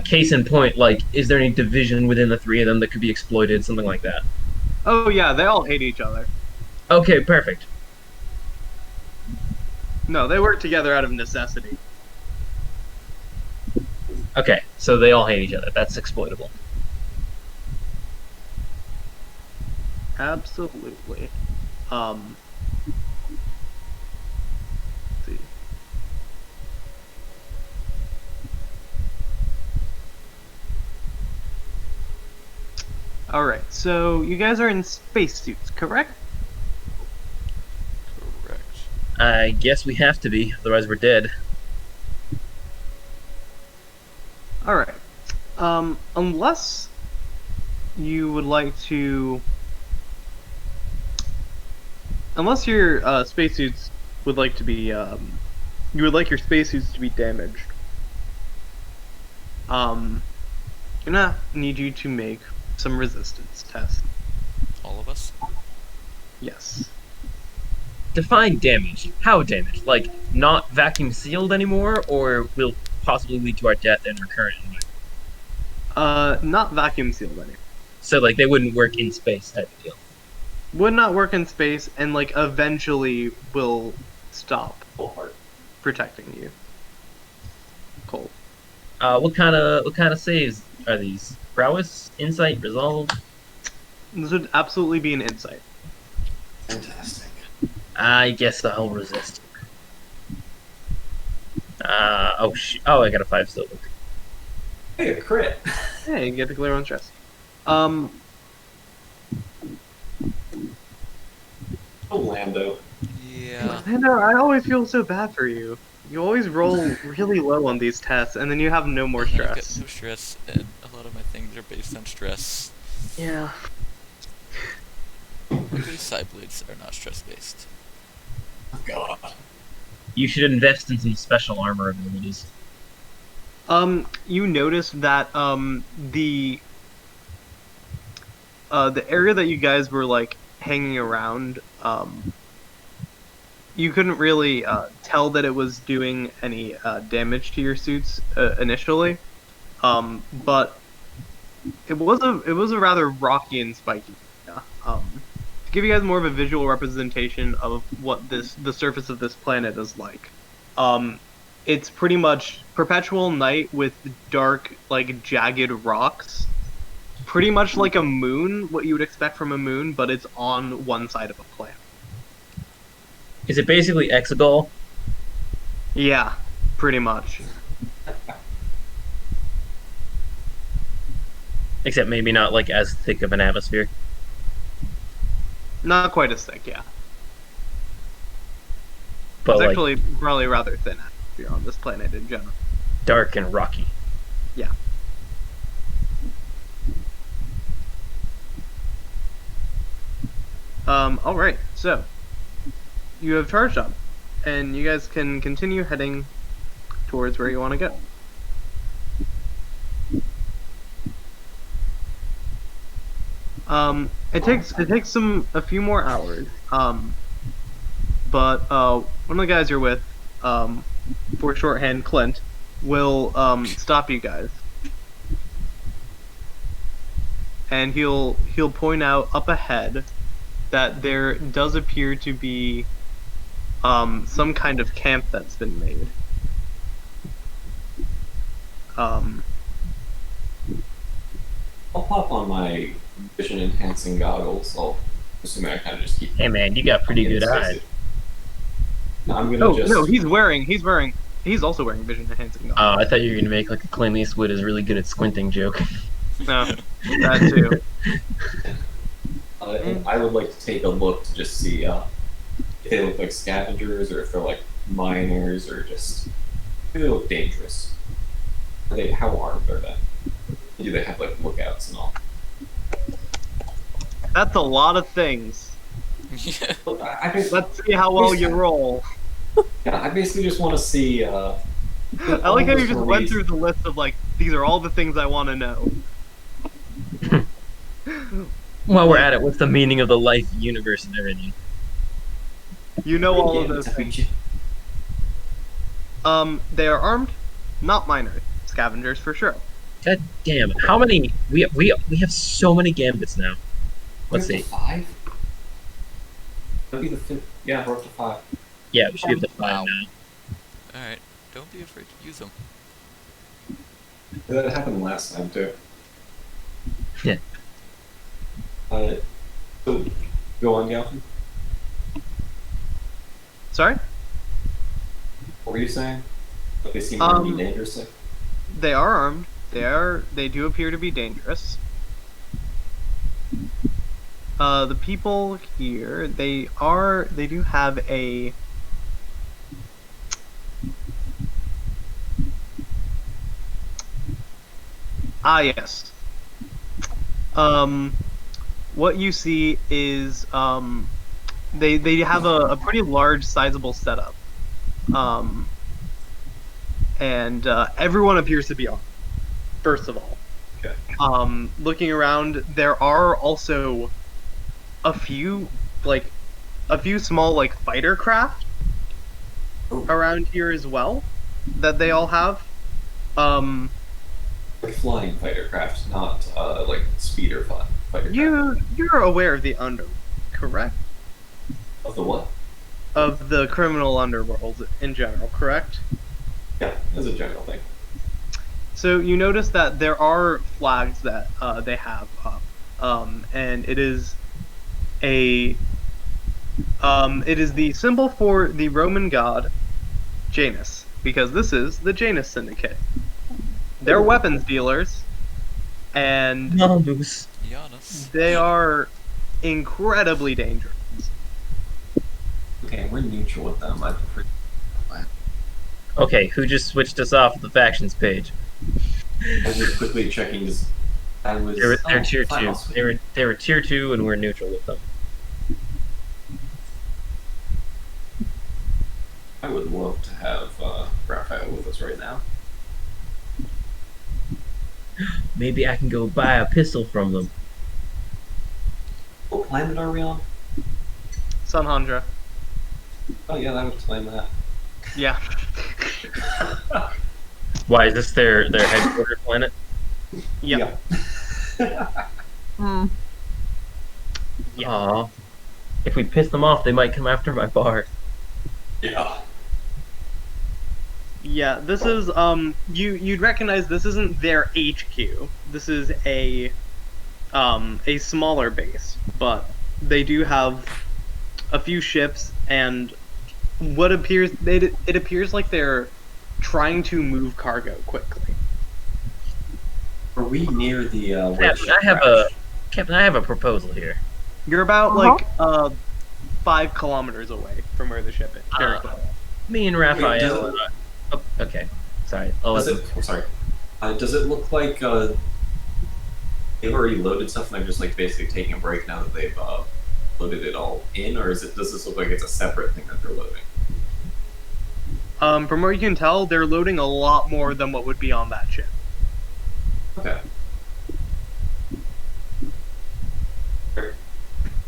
Case in point, like, is there any division within the three of them that could be exploited, something like that? Oh yeah, they all hate each other. Okay, perfect. No, they work together out of necessity. Okay, so they all hate each other. That's exploitable. Absolutely. Let's see. All right, so you guys are in spacesuits, correct? Correct. I guess we have to be, otherwise we're dead. All right. Unless you would like to, unless your spacesuits would like to be, you would like your spacesuits to be damaged. I'm gonna need you to make some resistance tests. All of us? Yes. Define damage. How damage? Like, not vacuum sealed anymore, or will possibly lead to our death and our current environment? Not vacuum sealed anymore. So, like, they wouldn't work in space type of deal. Would not work in space, and like eventually will stop Full heart. protecting you. Cool. What kind of saves are these? Prowess, insight, resolve? This would absolutely be an insight. Fantastic. I guess I'll resist. Oh, I got a 5 still. Hey, a crit. Hey, you get to clear on stress. Oh, Lando. Yeah. I know, I always feel so bad for you. You always roll really low on these tests, and then you have no more And I've got stress. no stress, and a lot of my things are based on stress. Yeah. Luckily, side blades are not stress based. Oh, God. You should invest in some special armor abilities. You notice that the area that you guys were like hanging around, you couldn't really tell that it was doing any damage to your suits initially, but it was a rather rocky and spiky area. To give you guys more of a visual representation of what the surface of this planet is like, it's pretty much perpetual night with dark, like jagged rocks. Pretty much like a moon, what you would expect from a moon, but it's on one side of a planet. Is it basically Exegol? Yeah, pretty much. Except maybe not like as thick of an atmosphere. Not quite as thick, yeah. But It's like actually probably rather thin atmosphere on this planet in general. dark and rocky. Yeah. Alright, so you have charged up, and you guys can continue heading towards where you want to go. It takes a few more hours. But one of the guys you're with, for shorthand, Clint, will stop you guys, and he'll point out up ahead that there does appear to be some kind of camp that's been made. I'll pop on my vision enhancing goggles. I'll assuming I kind of just keep. Hey man, you got pretty in good space. eyes. No, I'm gonna Oh just. no, he's wearing He's also wearing vision enhancing Oh, goggles. I thought you were gonna make like a Clint Eastwood is really good at squinting joke. No, that too. And I would like to take a look to just see if they look like scavengers or if they're like miners or just if they look dangerous. How armed are they? Do they have like lookouts and all? That's a lot of things. Yeah. Look, Let's see how well you roll. I basically just want to see. I like how you just went through the list of like, these are all the things I want to know. While we're at it, what's the meaning of the life, universe, and everything? You know all of those things. They are armed, not miners. Scavengers for sure. God damn! How many? We have so many gambits now. Let's see. 5. That'd be the 5th. Yeah, we're up to 5. Yeah, we should be up to 5 Wow. now. Alright, don't be afraid to use them. That happened last time too. Yeah. So go on, Galvin. Sorry? What were you saying? But they seem to be dangerous. They are armed. They do appear to be dangerous. The people here, they do have a yes. What you see is they have a pretty large, sizable setup. And everyone appears to be armed. First of all, Okay. looking around, there are also a few small like fighter craft around here as well that they all have. Like flying fighter craft, not like speeder fighter craft. You're aware of the underworld, correct? Of the what? Of the criminal underworld in general, correct? Yeah, as a general thing. So you notice that there are flags that they have up, and it is the symbol for the Roman god Janus, because this is the Janus Syndicate. They're weapons dealers, and Mongoose. Giannis. they are incredibly dangerous. Okay, we're neutral with them. I prefer. Okay, who just switched us off the factions page? I was just quickly checking. They're tier fine, 2. I'll switch. They were tier 2, and we're neutral with them. I would love to have Raphael with us right now. Maybe I can go buy a pistol from them. What planet are we on? Sanhandra. Oh yeah, that would explain that. Yeah. Why is this their headquarters planet? Yep. Yeah. Hmm. Yeah. Aw. If we piss them off, they might come after my bar. Yeah. Yeah, this is you'd recognize this isn't their HQ. This is a smaller base, but they do have a few ships and it appears like they're trying to move cargo quickly. Are we near the? Captain, I have a proposal here. You're about like 5 kilometers away from where the ship is. Me and Raphael. Wait, Oh, okay. Sorry. Sorry. Does it look like they've already loaded stuff and they're just like basically taking a break now that they've loaded it all in, or does this look like it's a separate thing that they're loading? From what you can tell, they're loading a lot more than what would be on that ship. Okay.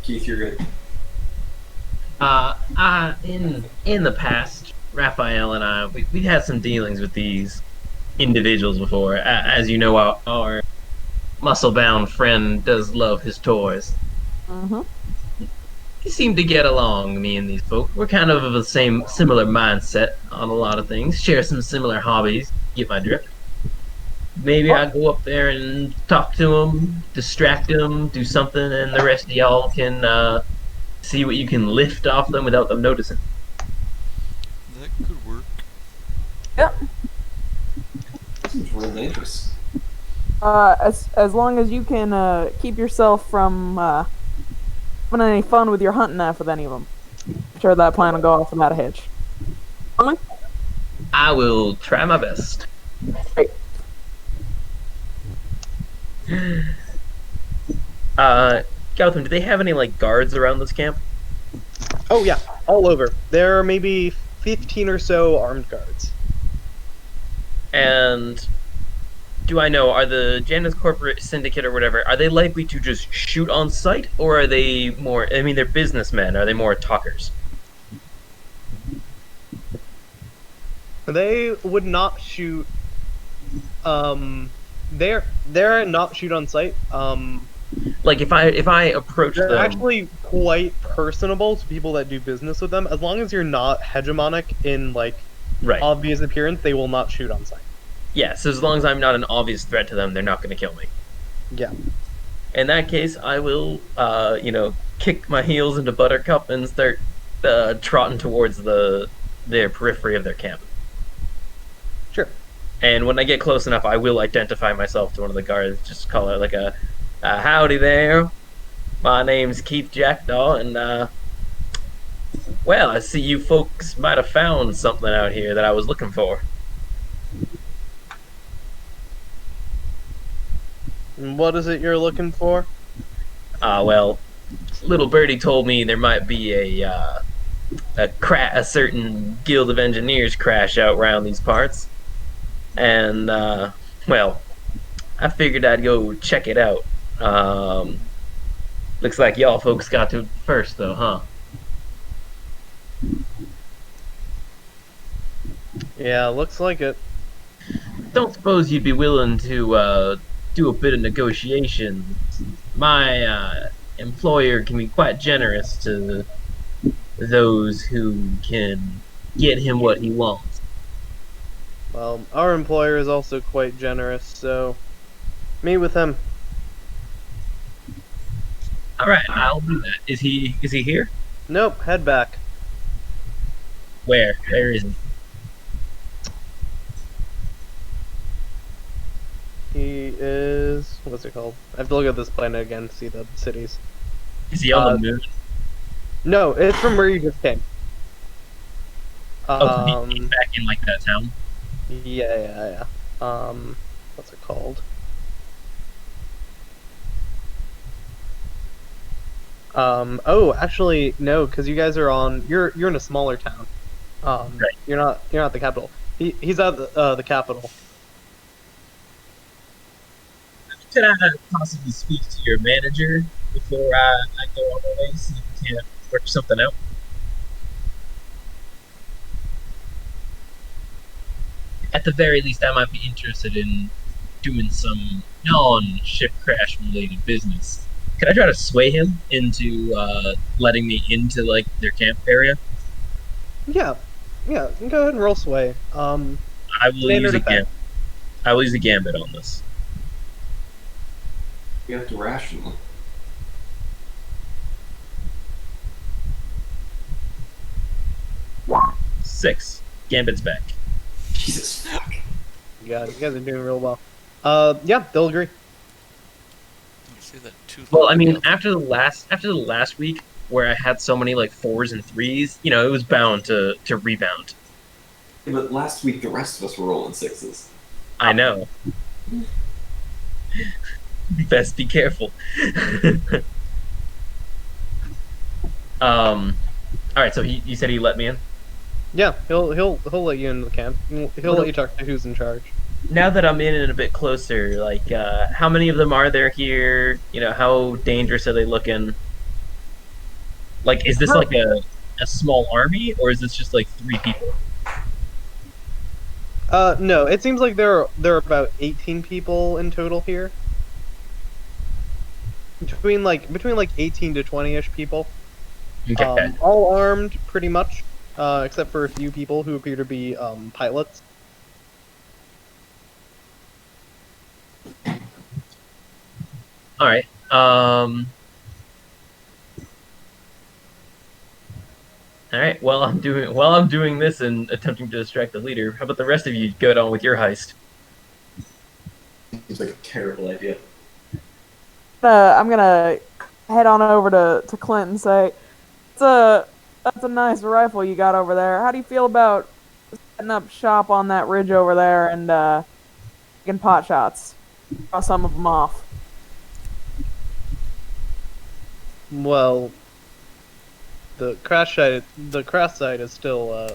Keith, you're good. In the past, Raphael and I, we had some dealings with these individuals before. As you know, our muscle-bound friend does love his toys. Mm-hmm. We seem to get along, me and these folk. We're kind of a similar mindset on a lot of things. Share some similar hobbies. Get my drift. Maybe I go up there and talk to them, distract them, do something, and the rest of y'all can see what you can lift off them without them noticing. That could work. Yep. Seems real dangerous. As long as you can keep yourself from having any fun with your hunting knife with any of them. I'm sure that plan will go off without a hitch. I will try my best. Great. Uh, Gautam, do they have any like guards around this camp? Oh yeah, all over. There are maybe 15 or so armed guards. And do I know, are the Janus Corporate Syndicate or whatever, are they likely to just shoot on sight, or are they more, I mean, they're businessmen, are they more talkers? They would not shoot. They're not shoot on sight. Like, if I approach They're them, actually quite personable to people that do business with them. As long as you're not hegemonic in like right, obvious appearance, they will not shoot on sight. yeah, so as long as I'm not an obvious threat to them, they're not going to kill me. Yeah. In that case, I will, kick my heels into Buttercup and start trotting towards their periphery of their camp. Sure. And when I get close enough, I will identify myself to one of the guards. Just call it like a howdy there. My name's Keith Jackdaw, and well, I see you folks might have found something out here that I was looking for. And what is it you're looking for? Well, little birdie told me there might be a certain guild of engineers crash out round these parts, and well, I figured I'd go check it out. Looks like y'all folks got to it first, though, huh? Yeah, looks like it. Don't suppose you'd be willing to do a bit of negotiation. My employer can be quite generous to those who can get him what he wants. Well, our employer is also quite generous, so meet with him. All right, I'll do that. Is he here? Nope, head back. Where? Where is he? He is what's it called? I have to look at this planet again to see the cities. Is he on the moon? No, it's from where you just came. Oh, he's back in like that town. Yeah. What's it called? Oh, actually, no, because you guys are on. You're in a smaller town. Right. You're not the capital. He's at the capital. Could I possibly speak to your manager before I go on my way? See if we can work something out. At the very least, I might be interested in doing some non-ship crash related business. Can I try to sway him into letting me into like their camp area? Yeah. Go ahead and roll sway. I will Standard use a effect. gambit. I will use a gambit on this. You have to rational. Six. Gambit's back. Jesus fuck. You guys are doing real well. Yeah, they'll agree. You see that Well, I mean, after the last week where I had so many like fours and threes, it was bound to rebound. But last week the rest of us were rolling sixes. I know. Best be careful. All right. So you said he let me in. Yeah, he'll let you into the camp. He'll let you talk to who's in charge. Now that I'm in and a bit closer, like, how many of them are there here? How dangerous are they looking? Like, is this like a small army, or is this just like 3 people? No, it seems like there are about 18 people in total here. Between like 18 to 20-ish people. Okay. All armed, pretty much, except for a few people who appear to be pilots. All right. All right. While I'm doing this and attempting to distract the leader, how about the rest of you go on with your heist? Seems like a terrible idea. I'm gonna head on over to Clint and say, that's a nice rifle you got over there. How do you feel about setting up shop on that ridge over there and taking pot shots? Draw some of them off. Well, the crash site is still a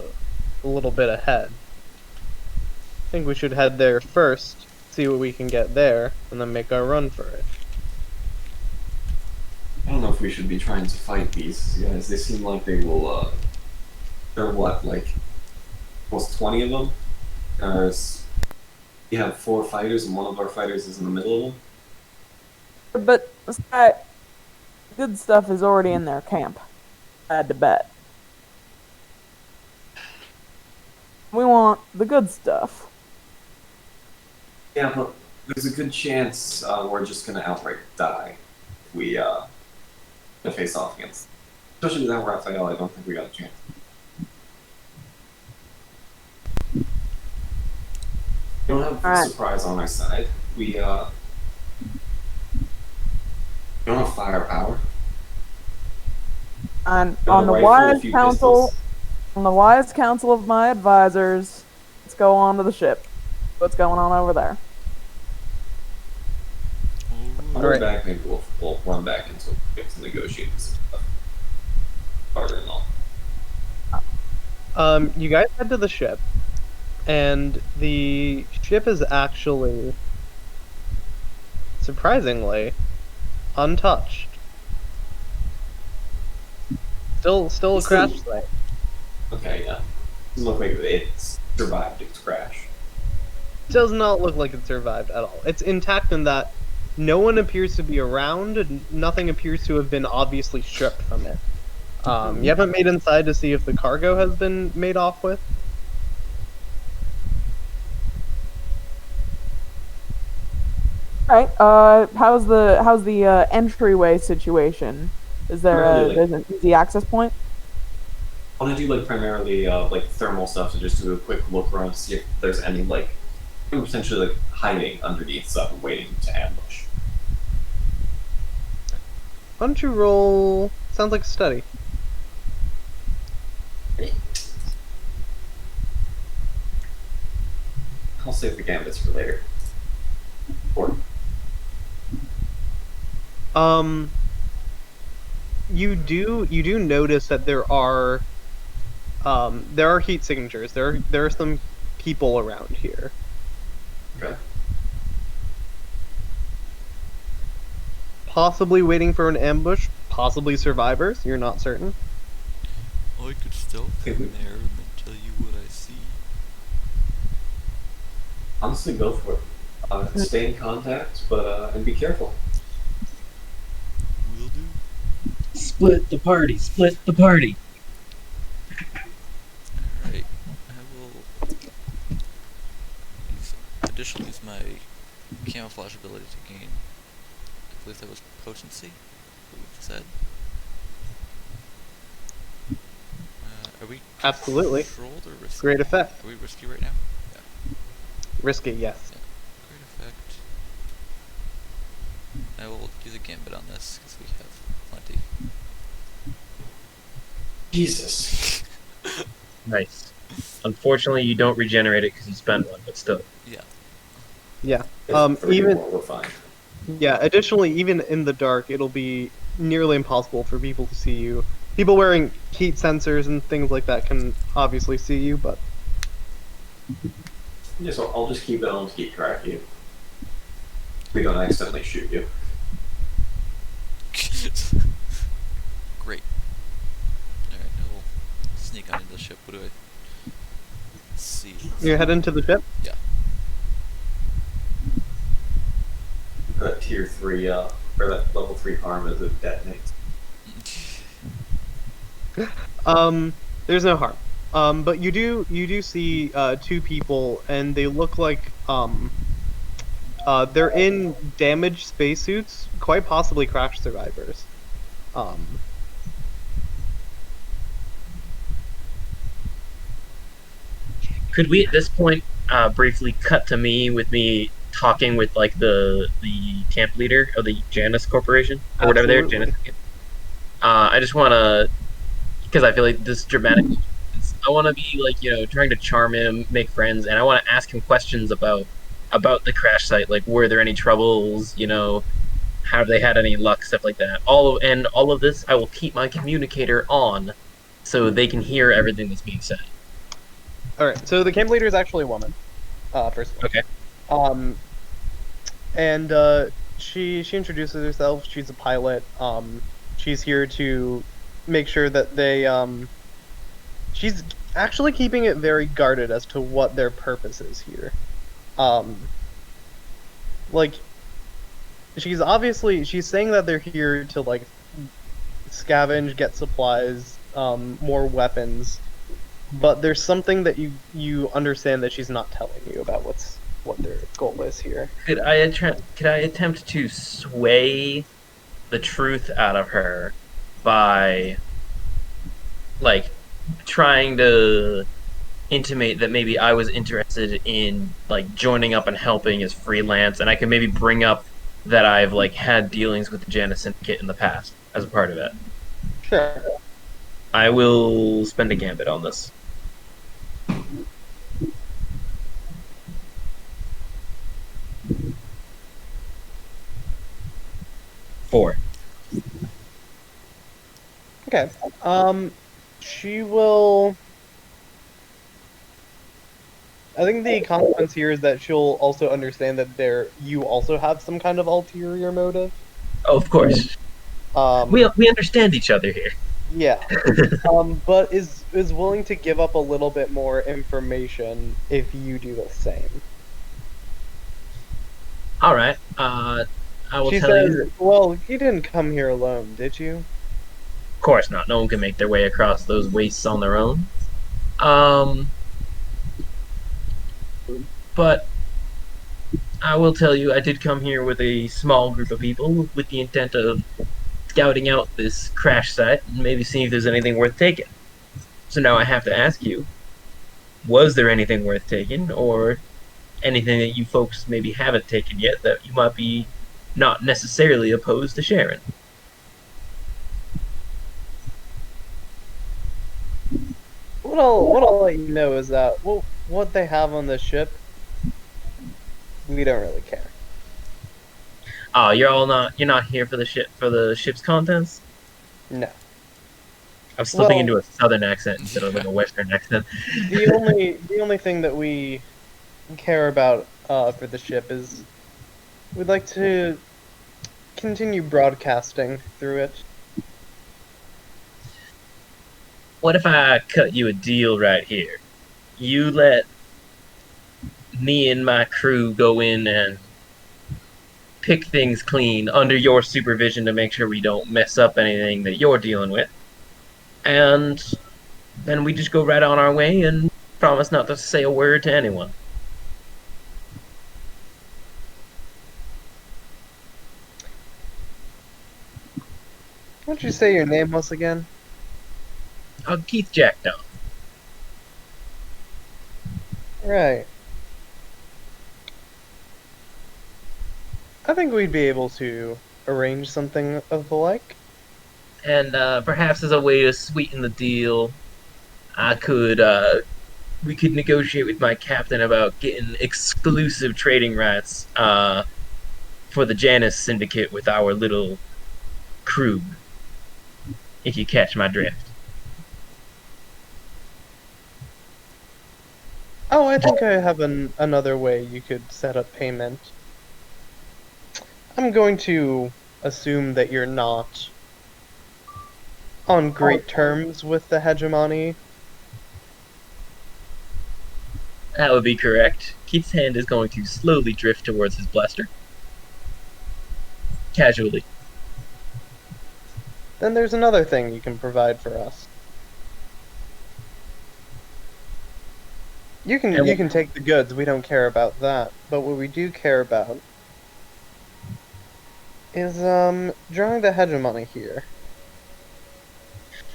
little bit ahead. I think we should head there first, see what we can get there, and then make our run for it. I don't know if we should be trying to fight these guys. They seem like they will, there are what, like, almost 20 of them? You have 4 fighters, and one of our fighters is in the middle of them? But that good stuff is already in their camp. I had to bet. We want the good stuff. Yeah, but there's a good chance we're just gonna outright die if we face off against. Especially without Raphael, I don't think we got a chance. We don't have Alright. surprise on our side. We don't have firepower. And Got on a the rifle, a wise few counsel, pistols. on the wise counsel of my advisors, let's go on to the ship. What's going on over there? On our back, maybe we'll run back until we get to negotiate this stuff. Harder and all. You guys head to the ship, and the ship is actually, surprisingly, untouched. Still a crash site. Okay, yeah. Doesn't look like it's survived its crash. Does not look like it survived at all. It's intact in that no one appears to be around, and nothing appears to have been obviously stripped from it. You haven't made inside to see if the cargo has been made off with? Alright, how's the entryway situation? Is there Really, there's an easy access point? I want to do like primarily like thermal stuff to just do a quick look around to see if there's any like potentially like hiding underneath stuff and waiting to ambush. Why don't you roll... Sounds like a study. I'll save the gambits for later. Or You do notice that there are heat signatures. There are some people around here. okay. Possibly waiting for an ambush, possibly survivors, you're not certain. I could stealth in there and then tell you what I see. Honestly, go for it. Stay in contact, but and be careful. Will do. Split the party. Split the party. Alright, I will additionally use my camouflage ability to gain, I believe that was potency, what we've said. Are we Absolutely. controlled or risky? Great effect. Are we risky right now? Yeah. Risky, yes. Great effect. I will use a gambit on this because we have plenty. Jesus. Nice. Unfortunately, you don't regenerate it because you spend one, but still. Yeah. Yeah. Three Even more, we're fine. yeah. Additionally, even in the dark, it'll be nearly impossible for people to see you. People wearing heat sensors and things like that can obviously see you, but Yeah, so I'll just keep it on to keep track of you. We don't accidentally shoot you. Great. Alright, I will sneak on into the ship. What do I see? you're heading to the ship. Yeah. That tier 3, or that level 3 harm as it detonates. There's no harm. But you do see two people, and they look like they're in damaged spacesuits, quite possibly crash survivors. Could we at this point briefly cut to me talking with like the camp leader of the Janus Corporation or whatever they're Janus. Absolutely. I just want to because I feel like this dramatic. I want to be like trying to charm him, make friends, and I want to ask him questions about the crash site. Like, were there any troubles? Have they had any luck? Stuff like that. All of this, I will keep my communicator on, so they can hear everything that's being said. All right. So the camp leader is actually a woman. First of all. Okay. And she introduces herself. She's a pilot. She's here to make sure that they she's actually keeping it very guarded as to what their purpose is here. Like she's saying that they're here to like scavenge, get supplies, more weapons, but there's something that you understand that she's not telling you about what their goal is here. Could I attempt to sway the truth out of her by like trying to intimate that maybe I was interested in like joining up and helping as freelance, and I could maybe bring up that I've like had dealings with the Janus Syndicate in the past as a part of it. Sure. I will spend a gambit on this. Four. Okay. She will. I think the consequence here is that she'll also understand that you also have some kind of ulterior motive. Oh, of course. We understand each other here. Yeah. But is willing to give up a little bit more information if you do the same. All right. I will She tell says, you. "Well, you didn't come here alone, did you?" Of course not. No one can make their way across those wastes on their own. But I will tell you, I did come here with a small group of people with the intent of scouting out this crash site and maybe seeing if there's anything worth taking. So now I have to ask you, was there anything worth taking, or anything that you folks maybe haven't taken yet that you might be not necessarily opposed to sharing? What I'll let you know is that what they have on this ship, we don't really care. Oh, you're not here for the ship's contents? No. I'm slipping Well- into a southern accent instead of like a western accent. The only thing that we care about for the ship is we'd like to continue broadcasting through it. What if I cut you a deal right here? You let me and my crew go in and pick things clean under your supervision to make sure we don't mess up anything that you're dealing with. And then we just go right on our way and promise not to say a word to anyone. Why don't you say your name once again? Keith Jackdaw. Right. I think we'd be able to arrange something of the like. And perhaps as a way to sweeten the deal, we could negotiate with my captain about getting exclusive trading rights for the Janus Syndicate with our little crew, if you catch my drift. Oh, I think I have another way you could set up payment. I'm going to assume that you're not on great terms with the hegemony. That would be correct. Keith's hand is going to slowly drift towards his blaster. Casually. Then there's another thing you can provide for us. You can take the goods, we don't care about that. But what we do care about is drawing the hegemony here.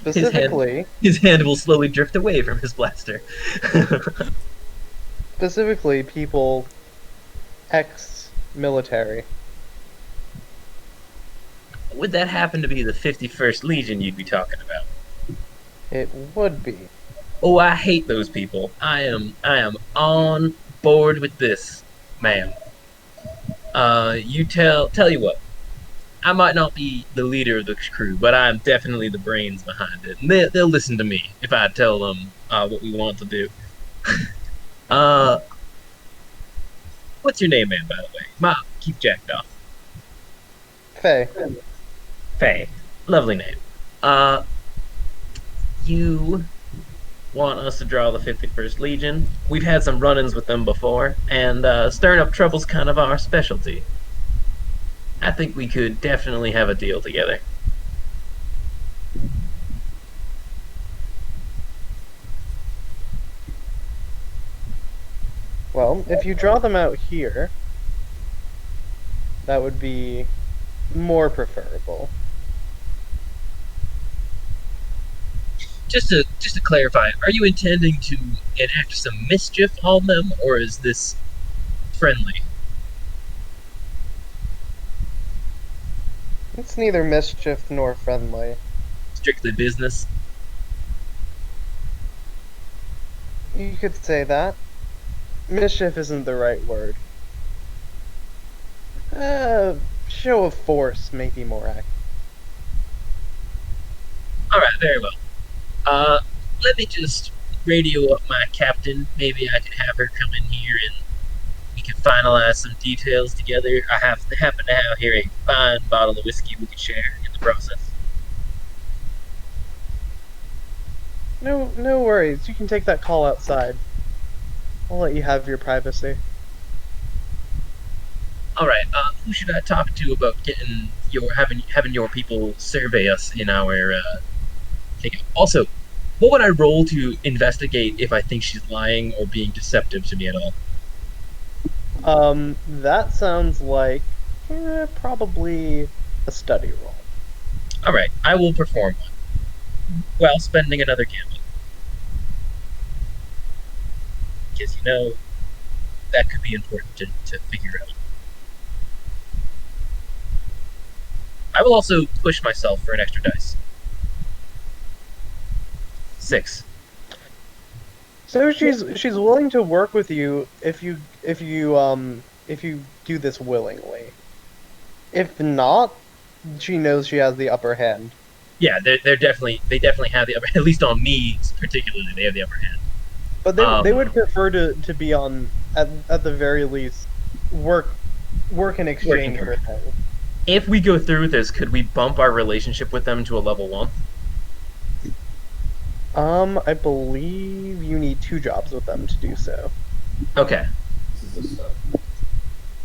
Specifically, His hand will slowly drift away from his blaster. Specifically, people ex-military. Would that happen to be the 51st Legion you'd be talking about? It would be. Oh, I hate those people. I am on board with this, ma'am. You tell you what. I might not be the leader of the crew, but I'm definitely the brains behind it. And they'll listen to me if I tell them what we want to do. uh, what's your name, man, by the way? Ma, keep jacked off. Faye. Faye. Lovely name. Uh, you want us to draw the 51st Legion? We've had some run-ins with them before, and stirring up trouble's kind of our specialty. I think we could definitely have a deal together. Well, if you draw them out here, that would be more preferable. Just to clarify, are you intending to enact some mischief on them, or is this friendly? It's neither mischief nor friendly. Strictly business? You could say that. Mischief isn't the right word. Show of force may be more accurate. Alright, very well. Let me just radio up my captain. Maybe I could have her come in here and we can finalize some details together. I happen to have here a fine bottle of whiskey we could share in the process. No worries. You can take that call outside. I'll let you have your privacy. Alright, who should I talk to about getting having your people survey us in our thing? Also, what would I roll to investigate if I think she's lying or being deceptive to me at all? That sounds like probably a study roll. Alright, I will perform one. While spending another gambit. Because, that could be important to figure out. I will also push myself for an extra dice. 6. So she's willing to work with you if you do this willingly. If not, she knows she has the upper hand. Yeah, they definitely have the upper, at least on me particularly, they have the upper hand. But they would prefer to be on at the very least work in exchange for things. If we go through with this, could we bump our relationship with them to a level 1? I believe you need 2 jobs with them to do so. Okay. This is a start.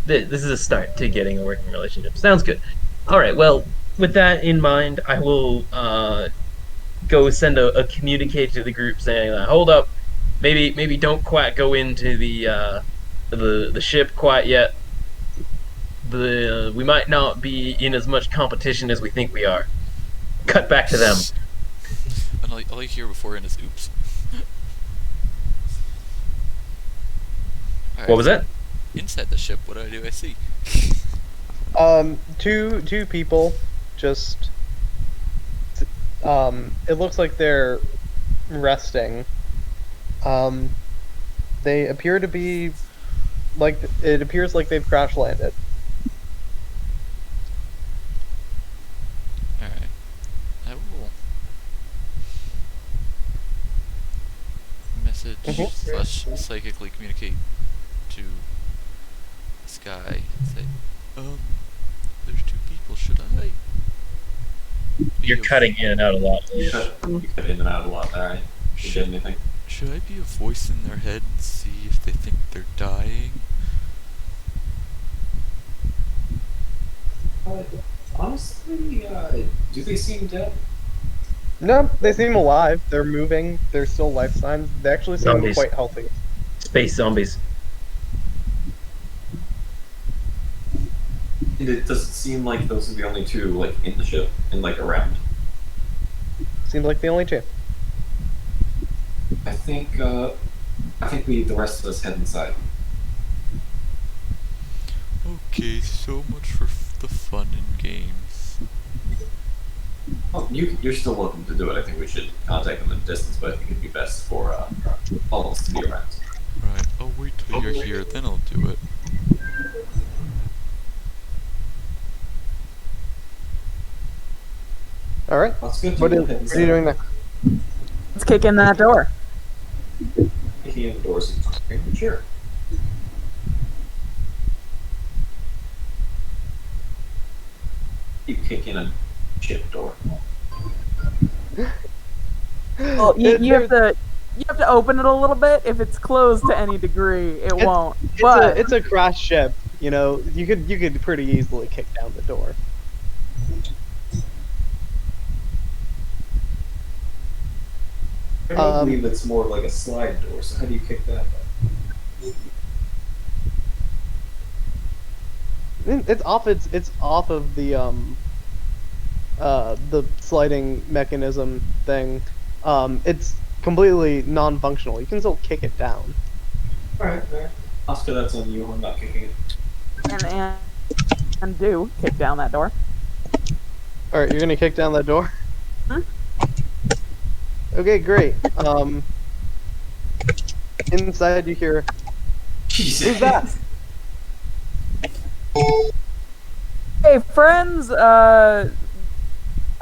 This is a start to getting a working relationship. Sounds good. Alright, well, with that in mind, I will go send a communique to the group saying, hold up, maybe don't quite go into the ship quite yet. We might not be in as much competition as we think we are. Cut back to them. And all I hear beforehand is oops. Alright, What was that? inside the ship, what do I see? Two people just it looks like they're resting. They appear to be it appears like they've crash landed. Alright. I will message / psychically communicate to this guy and say, there's 2 people, should I? You're cutting in and out a lot. You cut in and out a lot there. Right? You get anything? Should I be a voice in their head and see if they think they're dying? Honestly, do they seem dead? No, they seem alive. They're moving. There's still life signs. They actually seem Zombies. quite healthy. Space zombies. And it doesn't seem like those are the only 2 in the ship and around. Seems like the only 2. I think I think the rest of us head inside. Okay, so much for the fun and games. Oh, you're still welcome to do it. I think we should contact them in distance, but I think it'd be best for all of us to be around. Right, I'll wait till you're here, then I'll do it. All right. Let's go. What are you doing next? Let's kick in that door. Kicking in the doors is premature. You kick in a ship door. Well, you have to open it a little bit. If it's closed to any degree, it won't. But It's a crash ship. You know, you could pretty easily kick down the door. I believe it's more like a slide door. So how do you kick that? It's off of the sliding mechanism thing. It's completely non-functional. You can still kick it down. Alright, there. Oscar, that's on you. I'm not kicking it. and do kick down that door. All right, you're gonna kick down that door. Hmm? Okay, great. Inside you hear, Jesus. "Who's that?" Hey, friends, got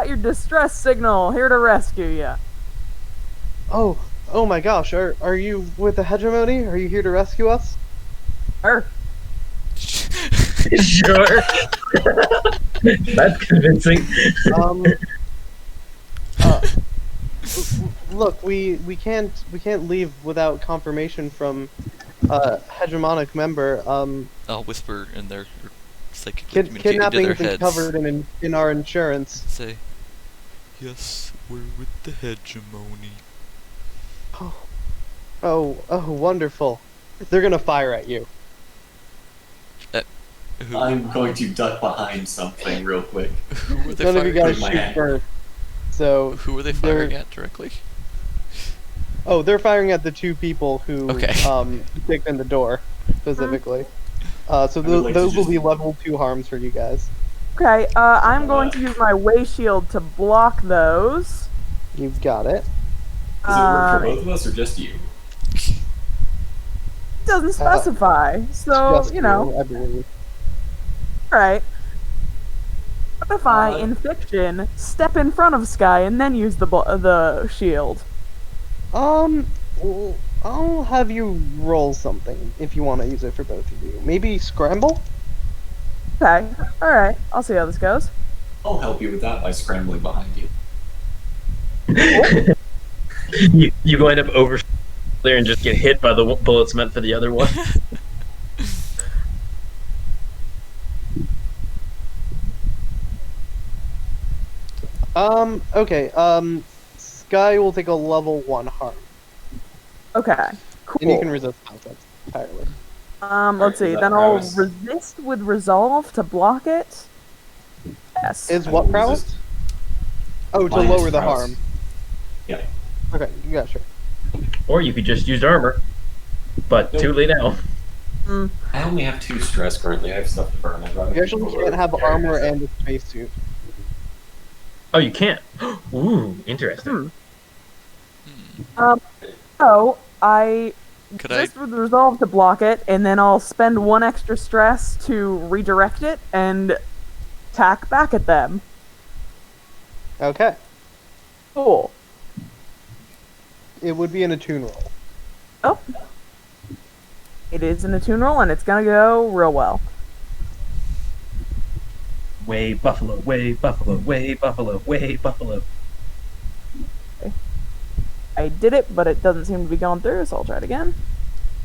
your distress signal. Here to rescue you. Oh my gosh, are you with the hegemony? Are you here to rescue us? Sure. Sure. That's convincing. Look, we can't leave without confirmation from hegemonic member. I'll whisper in their psychically communicate into Kidnapping their has been heads. covered in our insurance. Say, yes, we're with the hegemony. Oh, wonderful. They're gonna fire at you. Who, I'm going to duck behind something real quick. who were they None of you firing? guys my shoot hand. first. So Who were they they're- firing at directly? Oh, they're firing at the two people who Okay. kicked in the door, specifically. So I would like to those will just- be level 2 harms for you guys. Okay, I'm going to use my way shield to block those. You've got it. Does it work for both of us or just you? It doesn't specify, so, Just you know, I believe. alright. What if I, in fiction, step in front of Sky and then use the shield? Well, I'll have you roll something if you want to use it for both of you. Maybe scramble? Okay, alright, I'll see how this goes. I'll help you with that by scrambling behind you. you end up over there and just get hit by the bullets meant for the other one. Okay, Sky will take a level 1 harm. Okay, cool. And you can resist offense entirely. Let's see, Is that then I'll prowess? resist with resolve to block it. Yes. Is I what will prowess? resist. Oh, to Minus lower the prowess. harm. Yeah. Okay, yeah, sure. Or you could just use armor. But too late now. I only have 2 stress currently. I have stuff to burn. I'd rather You actually people can't have carry armor myself. and a spacesuit. Oh, you can't. Ooh, interesting. So, I Could I? resist with resolve to block it, and then I'll spend 1 extra stress to redirect it and attack back at them. Okay. Cool. It would be an attune roll. Oh. It is an attune roll, and it's gonna go real well. Way buffalo, way buffalo, way buffalo, way buffalo. I did it, but it doesn't seem to be going through, so I'll try it again.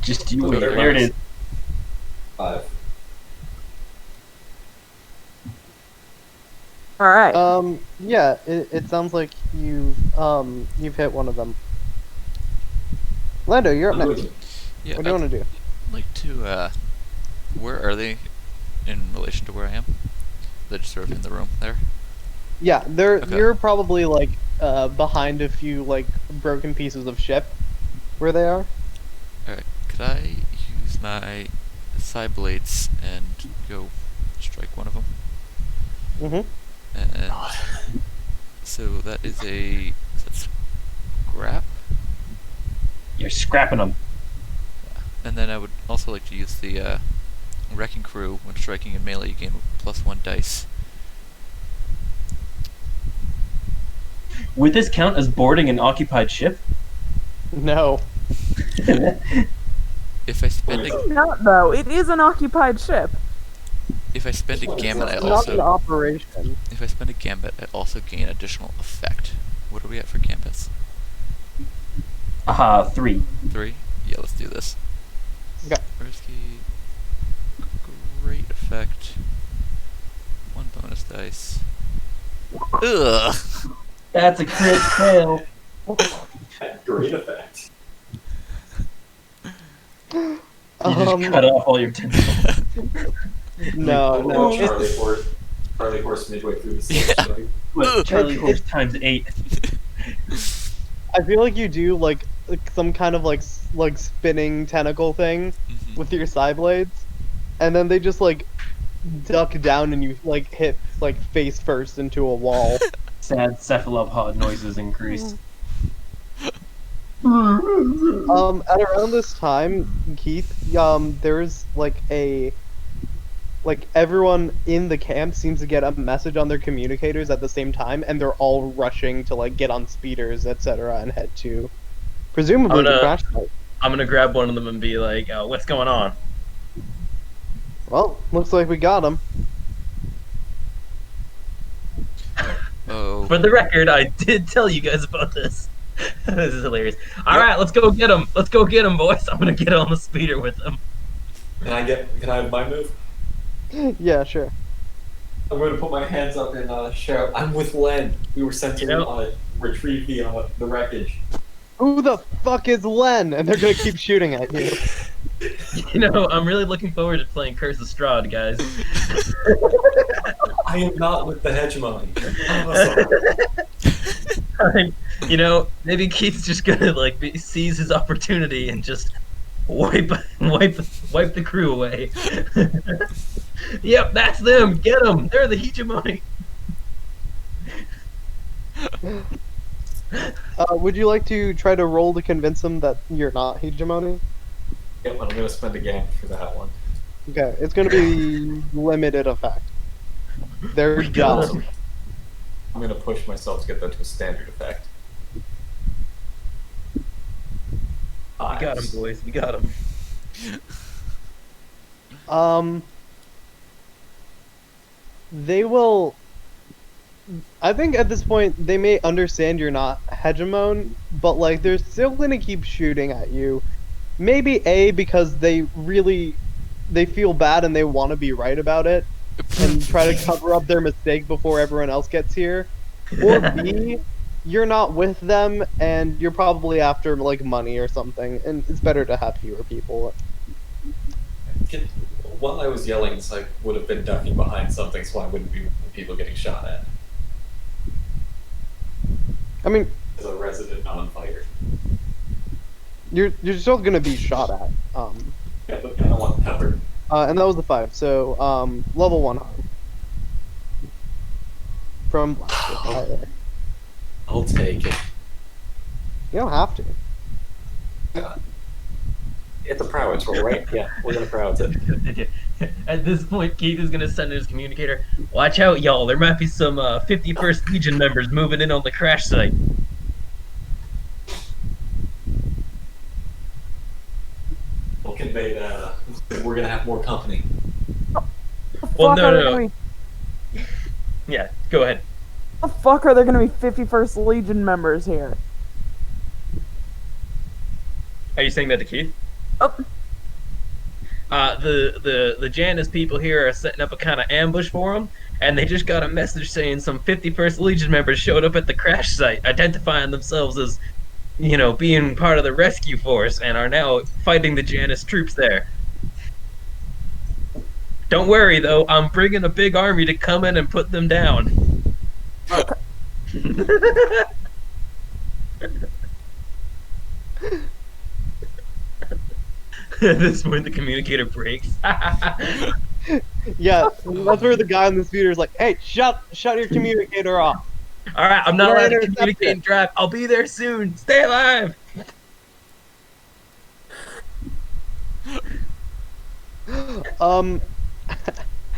Just you Okay, wait. There it is. 5. Alright. Yeah, it sounds like you've hit one of them. Lando, you're up next. Yeah, What do you want to do? I'd like to, where are they in relation to where I am? They're just sort of in the room there? Yeah, Okay. you're probably like behind a few like broken pieces of ship where they are. Alright, could I use my side blades and go strike one of them? Mm-hmm. And so that is a that's scrap. You're scrapping them. And then I would also like to use the Wrecking Crew. When striking in melee, you gain +1 dice. Would this count as boarding an occupied ship? No. If I spend It's not though. It is an occupied ship. if I spend a gambit, I It's not an also operation. if I spend a gambit, I also gain additional effect. What are we at for gambits? 3. 3? Yeah, let's do this. Okay. Risky. Great effect. 1 bonus dice. Ugh. That's a crit fail. Great effect. You just cut off all your tentacles. No. Charlie Horse midway through the Yeah. stage. What, Charlie Horse times 8. I feel like you do like some kind of like spinning tentacle thing Mhm. with your side blades, and then they just like duck down and you like hit like face first into a wall. Sad cephalopod noises increased. At around this time, Keith, there's like everyone in the camp seems to get a message on their communicators at the same time, and they're all rushing to like get on speeders, etc., and head to presumably the crash site. I'm gonna grab one of them and be like, what's going on? Well, looks like we got him. Oh. For the record, I did tell you guys about this. This is hilarious. Alright, let's go get him. Let's go get him, boys. I'm gonna get on the speeder with them. Can I have my move? Yeah, sure. I'm going to put my hands up and shout, I'm with Len. We were sent to retrieve the wreckage. Who the fuck is Len? And they're gonna keep shooting at you. You know, I'm really looking forward to playing Curse of Strahd, guys. I am not with the hegemony. You know, maybe Keith's just gonna like seize his opportunity and just wipe the crew away. Yep, that's them. Get them. They're the hegemony. Would you like to try to roll to convince them that you're not hegemony? Yep, I'm going to spend a gambit for that one. Okay, it's gonna be limited effect. They're We got dumb. 'em. I'm going to push myself to get that to a standard effect. We got him, boys. We got him. They will. I think at this point they may understand you're not hegemon, but like they're still gonna keep shooting at you. Maybe A, because they feel bad and they want to be right about it and try to cover up their mistake before everyone else gets here. Or B, you're not with them and you're probably after like money or something, and it's better to have fewer people. While I was yelling, I would have been ducking behind something so I wouldn't be with the people getting shot at. I mean, As a resident non-fighter. you're still gonna be shot at. Yeah, but I don't want cover. And that was the 5. So level 1 harm from blaster fire. I'll take it. You don't have to. It's a prowess roll, right? Yeah, we're going to prowess it. At this point, Keith is gonna send his communicator. Watch out, y'all. There might be some 51st Legion members moving in on the crash site. We'll convey that we're going to have more company. Well, Fuck, no, are there no. gonna be- Yeah, go ahead. the fuck are there gonna be 51st Legion members here? Are you saying that to Keith? Oh, The Janus people here are setting up a kind of ambush for him, and they just got a message saying some 51st Legion members showed up at the crash site, identifying themselves as, you know, being part of the rescue force, and are now fighting the Janus troops there. Don't worry, though. I'm bringing a big army to come in and put them down. At this point, the communicator breaks. Yeah, that's where the guy on the speeder is like, "Hey, shut your communicator off." All right, I'm not We're allowed to intercepted. communicate and drive. I'll be there soon. Stay alive.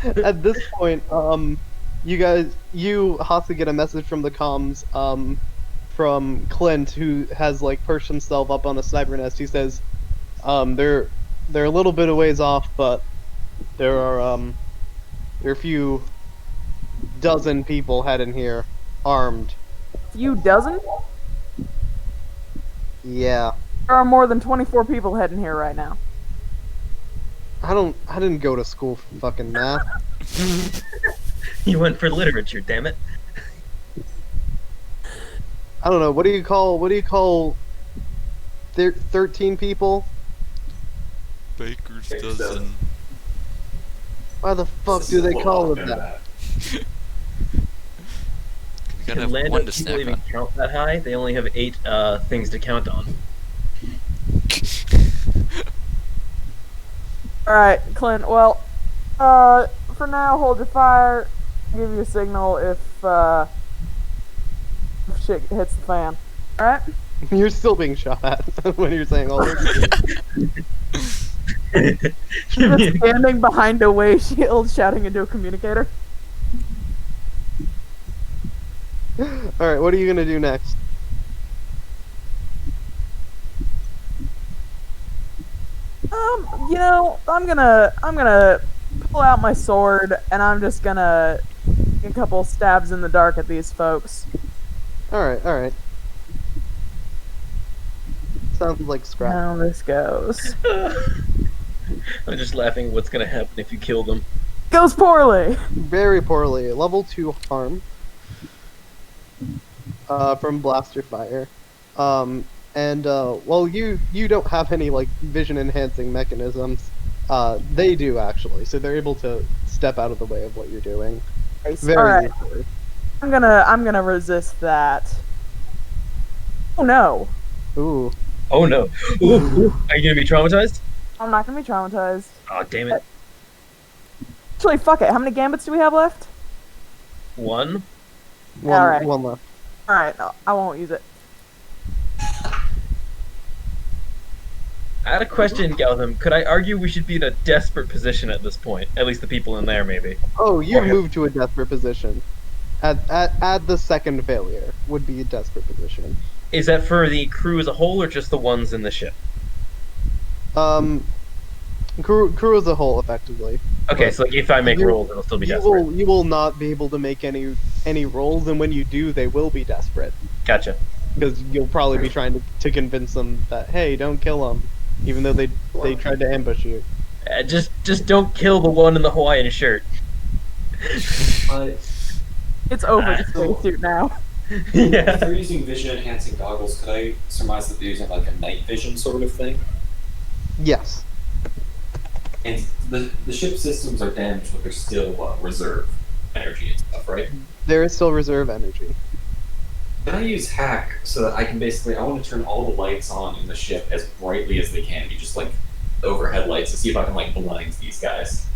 At this point, you Hasa get a message from the comms, from Clint, who has like perched himself up on a sniper nest. He says, they're a little bit of ways off, but there are a few dozen people heading here, armed. Few dozen? Yeah, There are more than 24 people heading here right now. I didn't go to school for fucking math. You went for literature, damn it. I don't know. What do you call 13 people? Baker's dozen. Why the fuck do they call it that? You gotta Can have Lando one to people snack even on. count that high? They only have 8 things to count on. Alright, Clint, well, for now, hold your fire. I'll give you a signal if shit hits the fan. Alright? You're still being shot at when you're saying all this. Just standing behind a way shield shouting into a communicator. Alright, what are you gonna do next? You know, I'm gonna pull out my sword and I'm just gonna take a couple stabs in the dark at these folks. Alright. Sounds like scrap. How this goes. I'm just laughing. What's gonna happen if you kill them? Goes poorly. Very poorly. Level 2 harm. From blaster fire. Well, you don't have any like vision enhancing mechanisms. They do actually, so they're able to step out of the way of what you're doing. Very Alright. easily. I'm gonna resist that. Oh no. Ooh. Oh no! Ooh. Are you gonna be traumatized? I'm not gonna be traumatized. Oh damn it! Actually, fuck it. How many gambits do we have left? One. Alright. One left. Alright, no, I won't use it. I had a question, Galtham. Could I argue we should be in a desperate position at this point? At least the people in there, maybe. Oh, you Okay. moved to a desperate position. At the second failure would be a desperate position. Is that for the crew as a whole, or just the ones in the ship? Crew as a whole, effectively. Okay, so like if I make You- rolls, it'll still be desperate. You will not be able to make any rolls, and when you do, they will be desperate Gotcha. because you'll probably be trying to convince them that hey, don't kill them, even though they tried to ambush you. Just don't kill the one in the Hawaiian shirt. It's over the spacesuit now. If Yeah. they're using vision enhancing goggles, could I surmise that they're using like a night vision sort of thing? Yes. And the ship systems are damaged, but there's still reserve energy and stuff, right? There is still reserve energy. Can I use hack so that I can basically I want to turn all the lights on in the ship as brightly as they can be, just like overhead lights, to see if I can like blind these guys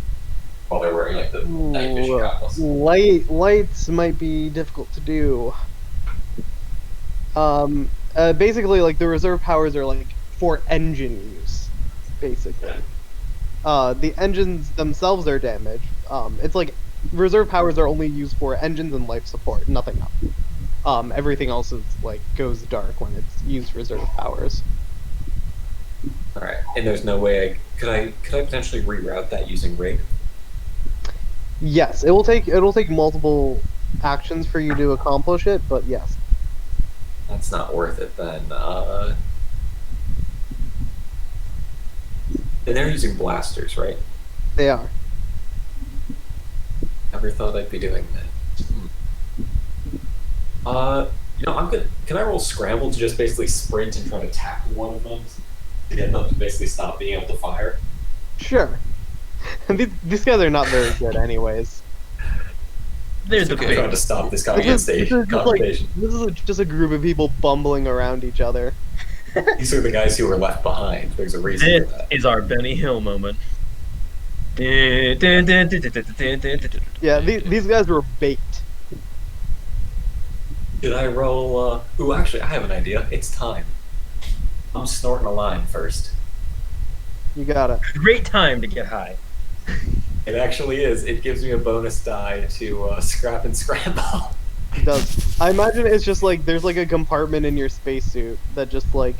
while they're wearing like the night vision goggles. Lights might be difficult to do. Basically, like the reserve powers are like for engine use, basically. The engines themselves are damaged. It's like reserve powers are only used for engines and life support, nothing else. Everything else is like goes dark when it's used reserve powers. All right, and there's no way could I potentially reroute that using rig? Yes, it'll take multiple actions for you to accomplish it, but yes. That's not worth it then. And they're using blasters, right? They are. Never thought I'd be doing that. I'm gonna. Can I roll scramble to just basically sprint and try to tackle one of them to get them to basically stop being able to fire? Sure. These guys are not very good, anyways. There's the Okay. I'm trying big. to stop this guy This against is a just like confrontation. just a group of people bumbling around each other. These are the guys who were left behind. There's a reason for This that. is our Benny Hill moment. Yeah, these guys were baked. Did I roll? Ooh, actually, I have an idea. It's time. I'm snorting a line first. You got it. Great time to get high. It actually is. It gives me a bonus die to scrap and scramble. It does. I imagine it's just like there's like a compartment in your spacesuit that just like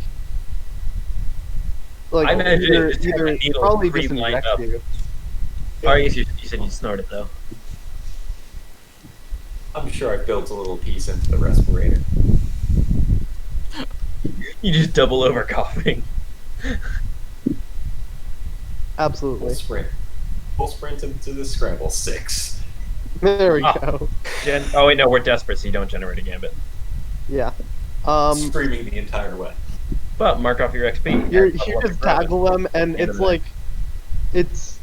I imagine either, it just has a either needle probably just pre-lined injects up. you. Oh, I guess you said you snorted though. I'm sure I built a little piece into the respirator. You just double over coughing. Absolutely. Full sprint. Full sprint into the scramble. 6. There we Ah. go. Oh wait, no, we're desperate, so you don't generate a gambit. Yeah. Screaming the entire way. But mark off your XP. You and level up just your rabbit. tackle them, and End it's of that. like, it's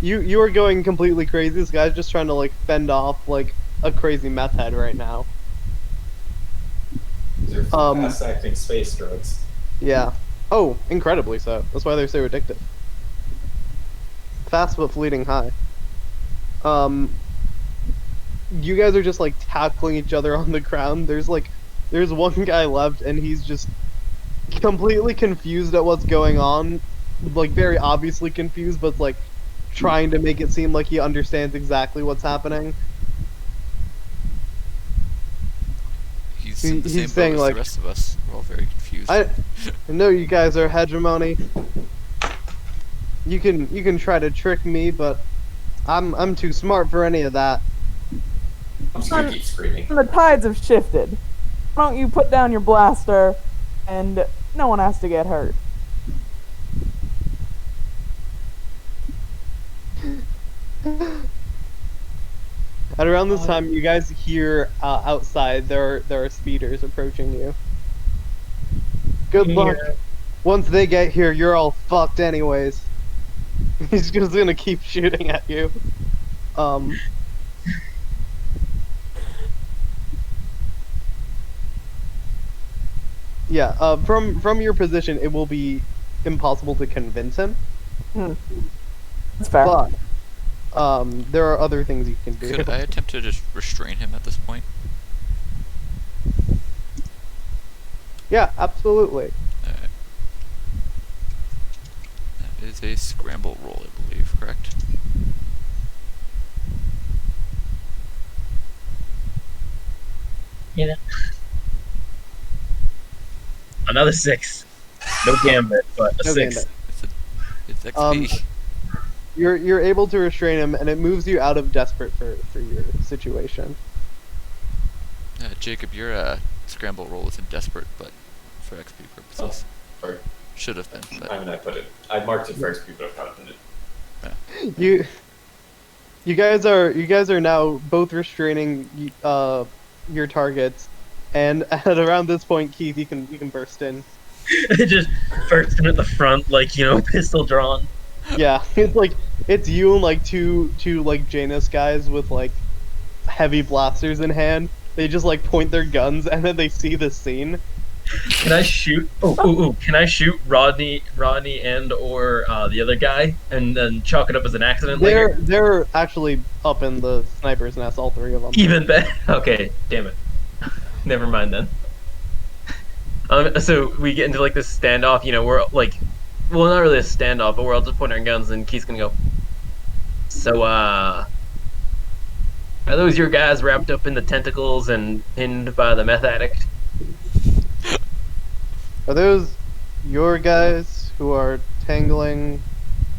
you are going completely crazy. This guy's just trying to like fend off like a crazy meth head right now. These are fast-acting space drugs. Yeah. Oh, incredibly so. That's why they're so addictive. Fast but fleeting high. You guys are just like tackling each other on the ground. There's one guy left, and he's just completely confused at what's going on. Like very obviously confused, but like trying to make it seem like he understands exactly what's happening. He's in the he's same saying, boat as like- the rest of us. We're all very confused. I know you guys are hegemony. You can try to trick me, but I'm too smart for any of that. I'm just gonna keep screaming. The tides have shifted. Why don't you put down your blaster, and no one has to get hurt. At around this time, you guys hear outside there are speeders approaching you. Good luck. Once they get here, you're all fucked anyways. He's just gonna keep shooting at you. Yeah. From your position, it will be impossible to convince him. That's fair. But there are other things you can do. Could I attempt to just restrain him at this point? Yeah, absolutely. Alright. That is a scramble roll, I believe, correct? Yeah. Another 6. No gambit, but a No 6. gambit. It's XP. You're able to restrain him, and it moves you out of desperate for your situation. Jacob, your scramble roll is in desperate, but for XP purposes. Sorry. Should have been, but I mean, I marked it for XP, but I've got to put it. You guys are now both restraining your targets, and at around this point, Keith, you can burst in. Just first in at the front, like, pistol drawn. Yeah, it's you and like two like Janus guys with like heavy blasters in hand. They just like point their guns, and then they see the scene. Can I shoot? Can I shoot Rodney and or the other guy, and then chalk it up as an accident later? They're actually up in the sniper's nest, all three of them. Even better. Okay, damn it. Never mind then. So we get into like this standoff. We're like, well, not really a standoff, but we're all just pointing our guns, and Keith's gonna go. So, are those your guys wrapped up in the tentacles and pinned by the meth addict? Are those your guys who are tangling,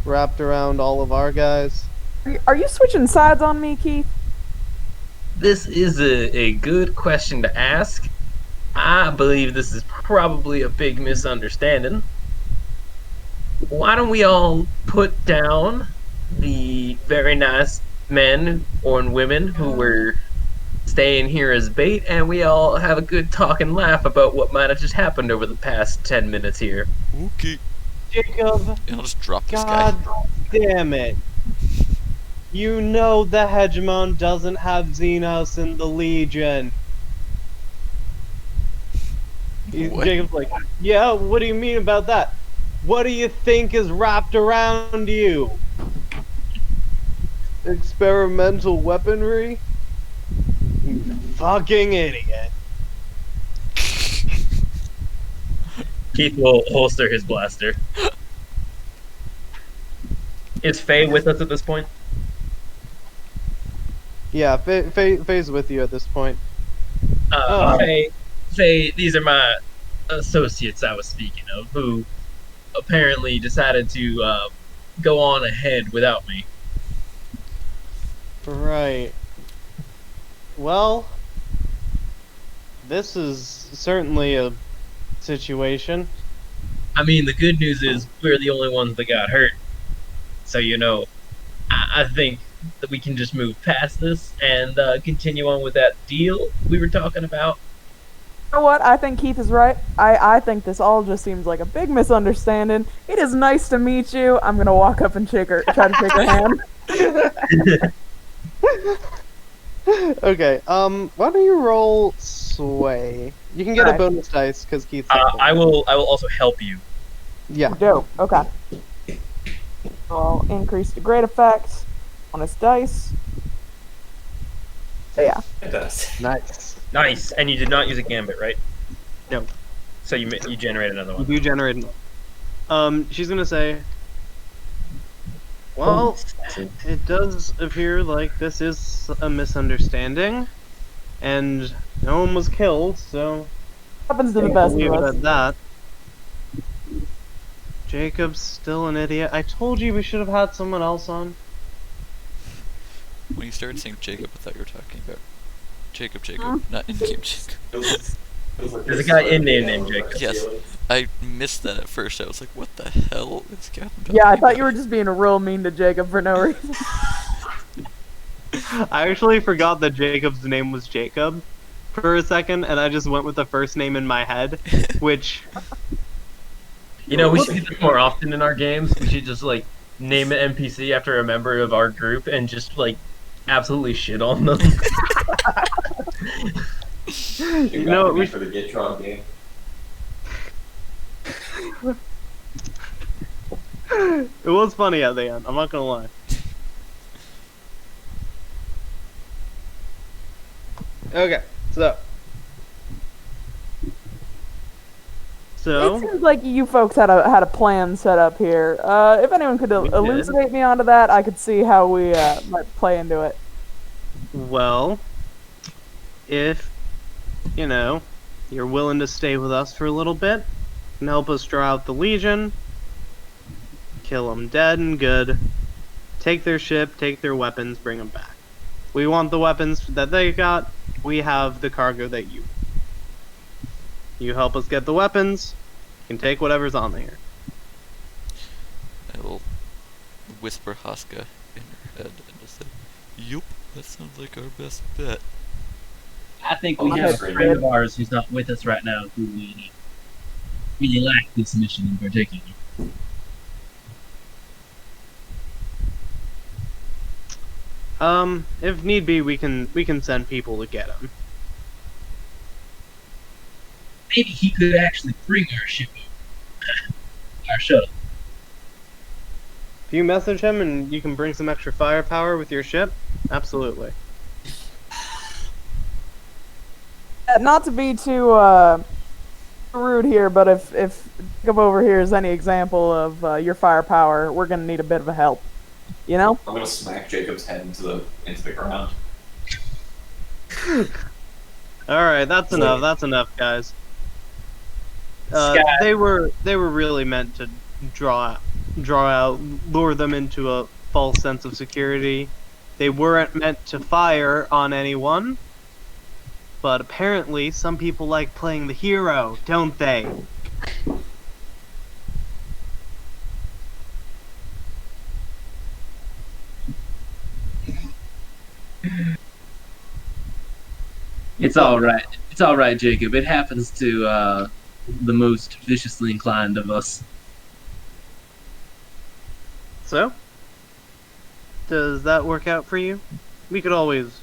wrapped around all of our guys? Are you switching sides on me, Keith? This is a good question to ask. I believe this is probably a big misunderstanding. Why don't we all put down the very nice men or women who were staying here as bait, and we all have a good talk and laugh about what might have just happened over the past 10 minutes here. okay. Jacob, And I'll just drop this guy. God damn it. You know the Hegemon doesn't have Xenos in the Legion. What? Jacob's like, yeah, what do you mean about that? What do you think is wrapped around you? Experimental weaponry? You fucking idiot. Keith will holster his blaster. Is Faye with us at this point? Yeah, Faye's with you at this point. Oh. Faye, these are my associates I was speaking of, who apparently decided to go on ahead without me. Right. Well, this is certainly a situation. I mean, the good news is we're the only ones that got hurt. So, I think that we can just move past this and continue on with that deal we were talking about. You know what? I think Keith is right. I think this all just seems like a big misunderstanding. It is nice to meet you. I'm gonna walk up and try to shake her hand. Okay, why don't you roll sway? You can get a Alright. bonus dice because Keith's I will also help you. Yeah. Dope. Okay. So I'll increase the great effect on his dice. So yeah. It does. Nice. Nice. And you did not use a gambit, right? No. So you generate another You one. do generate. She's gonna say, well, it does appear like this is a misunderstanding, and no one was killed, so Happens to the I'll best leave of it us. at that. Jacob's still an idiot. I told you we should have had someone else on. When you started saying Jacob, I thought you were talking about Jacob, not in-game Jacob. There's a guy in-name named Jacob. Yes. I missed that at first. I was like, what the hell is Captain talking Yeah, I thought you about? were just being real mean to Jacob for no reason. I actually forgot that Jacob's name was Jacob for a second, and I just went with the first name in my head, which... We should do this more often in our games. We should just, name an NPC after a member of our group and just, absolutely shit on them. You know what, we for the Get Drawn game. It was funny at the end, I'm not gonna lie. Okay, so... It seems like you folks had a plan set up here. If anyone could We did. elucidate me onto that, I could see how we might play into it. Well, if, you're willing to stay with us for a little bit and help us draw out the Legion, kill them dead and good, take their ship, take their weapons, bring them back. We want the weapons that they got, we have the cargo that you. You help us get the weapons, you can take whatever's on there. I will whisper Haska in her head and just say, yup, that sounds like our best bet. I think we have a friend of ours who's not with us right now who really lack this mission in particular. If need be, we can send people to get them. Maybe he could actually bring our ship over. Our shuttle. If you message him and you can bring some extra firepower with your ship, absolutely. Not to be too rude here, but if Jacob over here is any example of your firepower, we're gonna need a bit of a help. You know? I'm gonna smack Jacob's head into the ground. Alright, that's enough. That's enough, guys. They were really meant to draw out, lure them into a false sense of security. They weren't meant to fire on anyone. But apparently, some people like playing the hero, don't they? It's all right. It's all right, Jacob. It happens to the most viciously inclined of us. So? Does that work out for you? We could always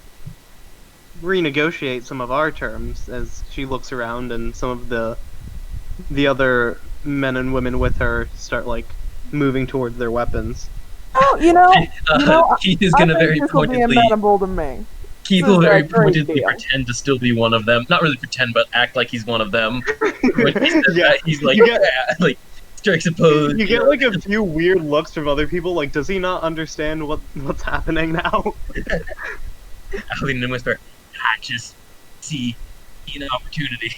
renegotiate some of our terms as she looks around and some of the the other men and women with her start like moving towards their weapons. Oh, Keith is I gonna think very this will be pointedly. amenable to me. Keith This will is a very great pointedly deal. pretend to still be one of them. Not really pretend, but act like he's one of them. When he says Yeah. that, he's like, You get- yeah, like strikes a pose. You get know? like a few weird looks from other people. Like, does he not understand what's happening now? I'll lean in and whisper, I just see an opportunity.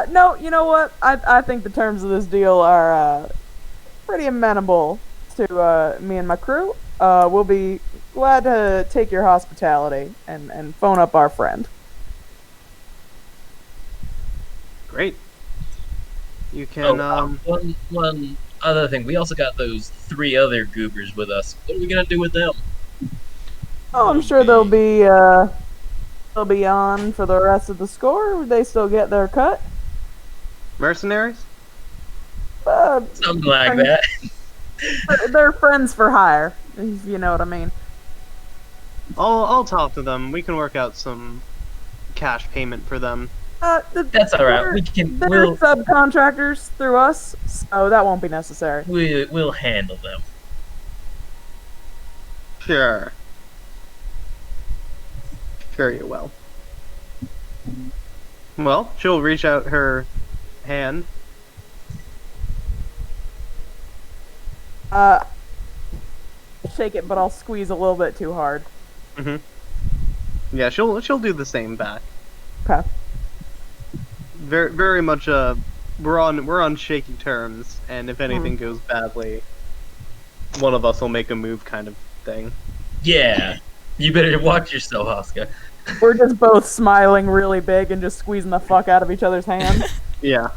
No, you know what? I think the terms of this deal are pretty amenable to me and my crew. We'll be glad to take your hospitality and phone up our friend. Great. You can One other thing. We also got those 3 other goobers with us. What are we gonna do with them? Oh, I'm sure they'll be on for the rest of the score. They still get their cut. mercenaries. Something like that. They're friends for hire, if you know what I mean. I'll talk to them. We can work out some cash payment for them. That's all right. They're subcontractors through us, so that won't be necessary. We'll handle them. Sure. Very well. Well, she'll reach out her hand. Shake it, but I'll squeeze a little bit too hard. Yeah, she'll do the same back. Okay. Very much. We're on shaky terms, and if anything goes badly, one of us will make a move, kind of thing. Yeah. You better watch yourself, Oscar. We're just both smiling really big and just squeezing the fuck out of each other's hands. Yeah.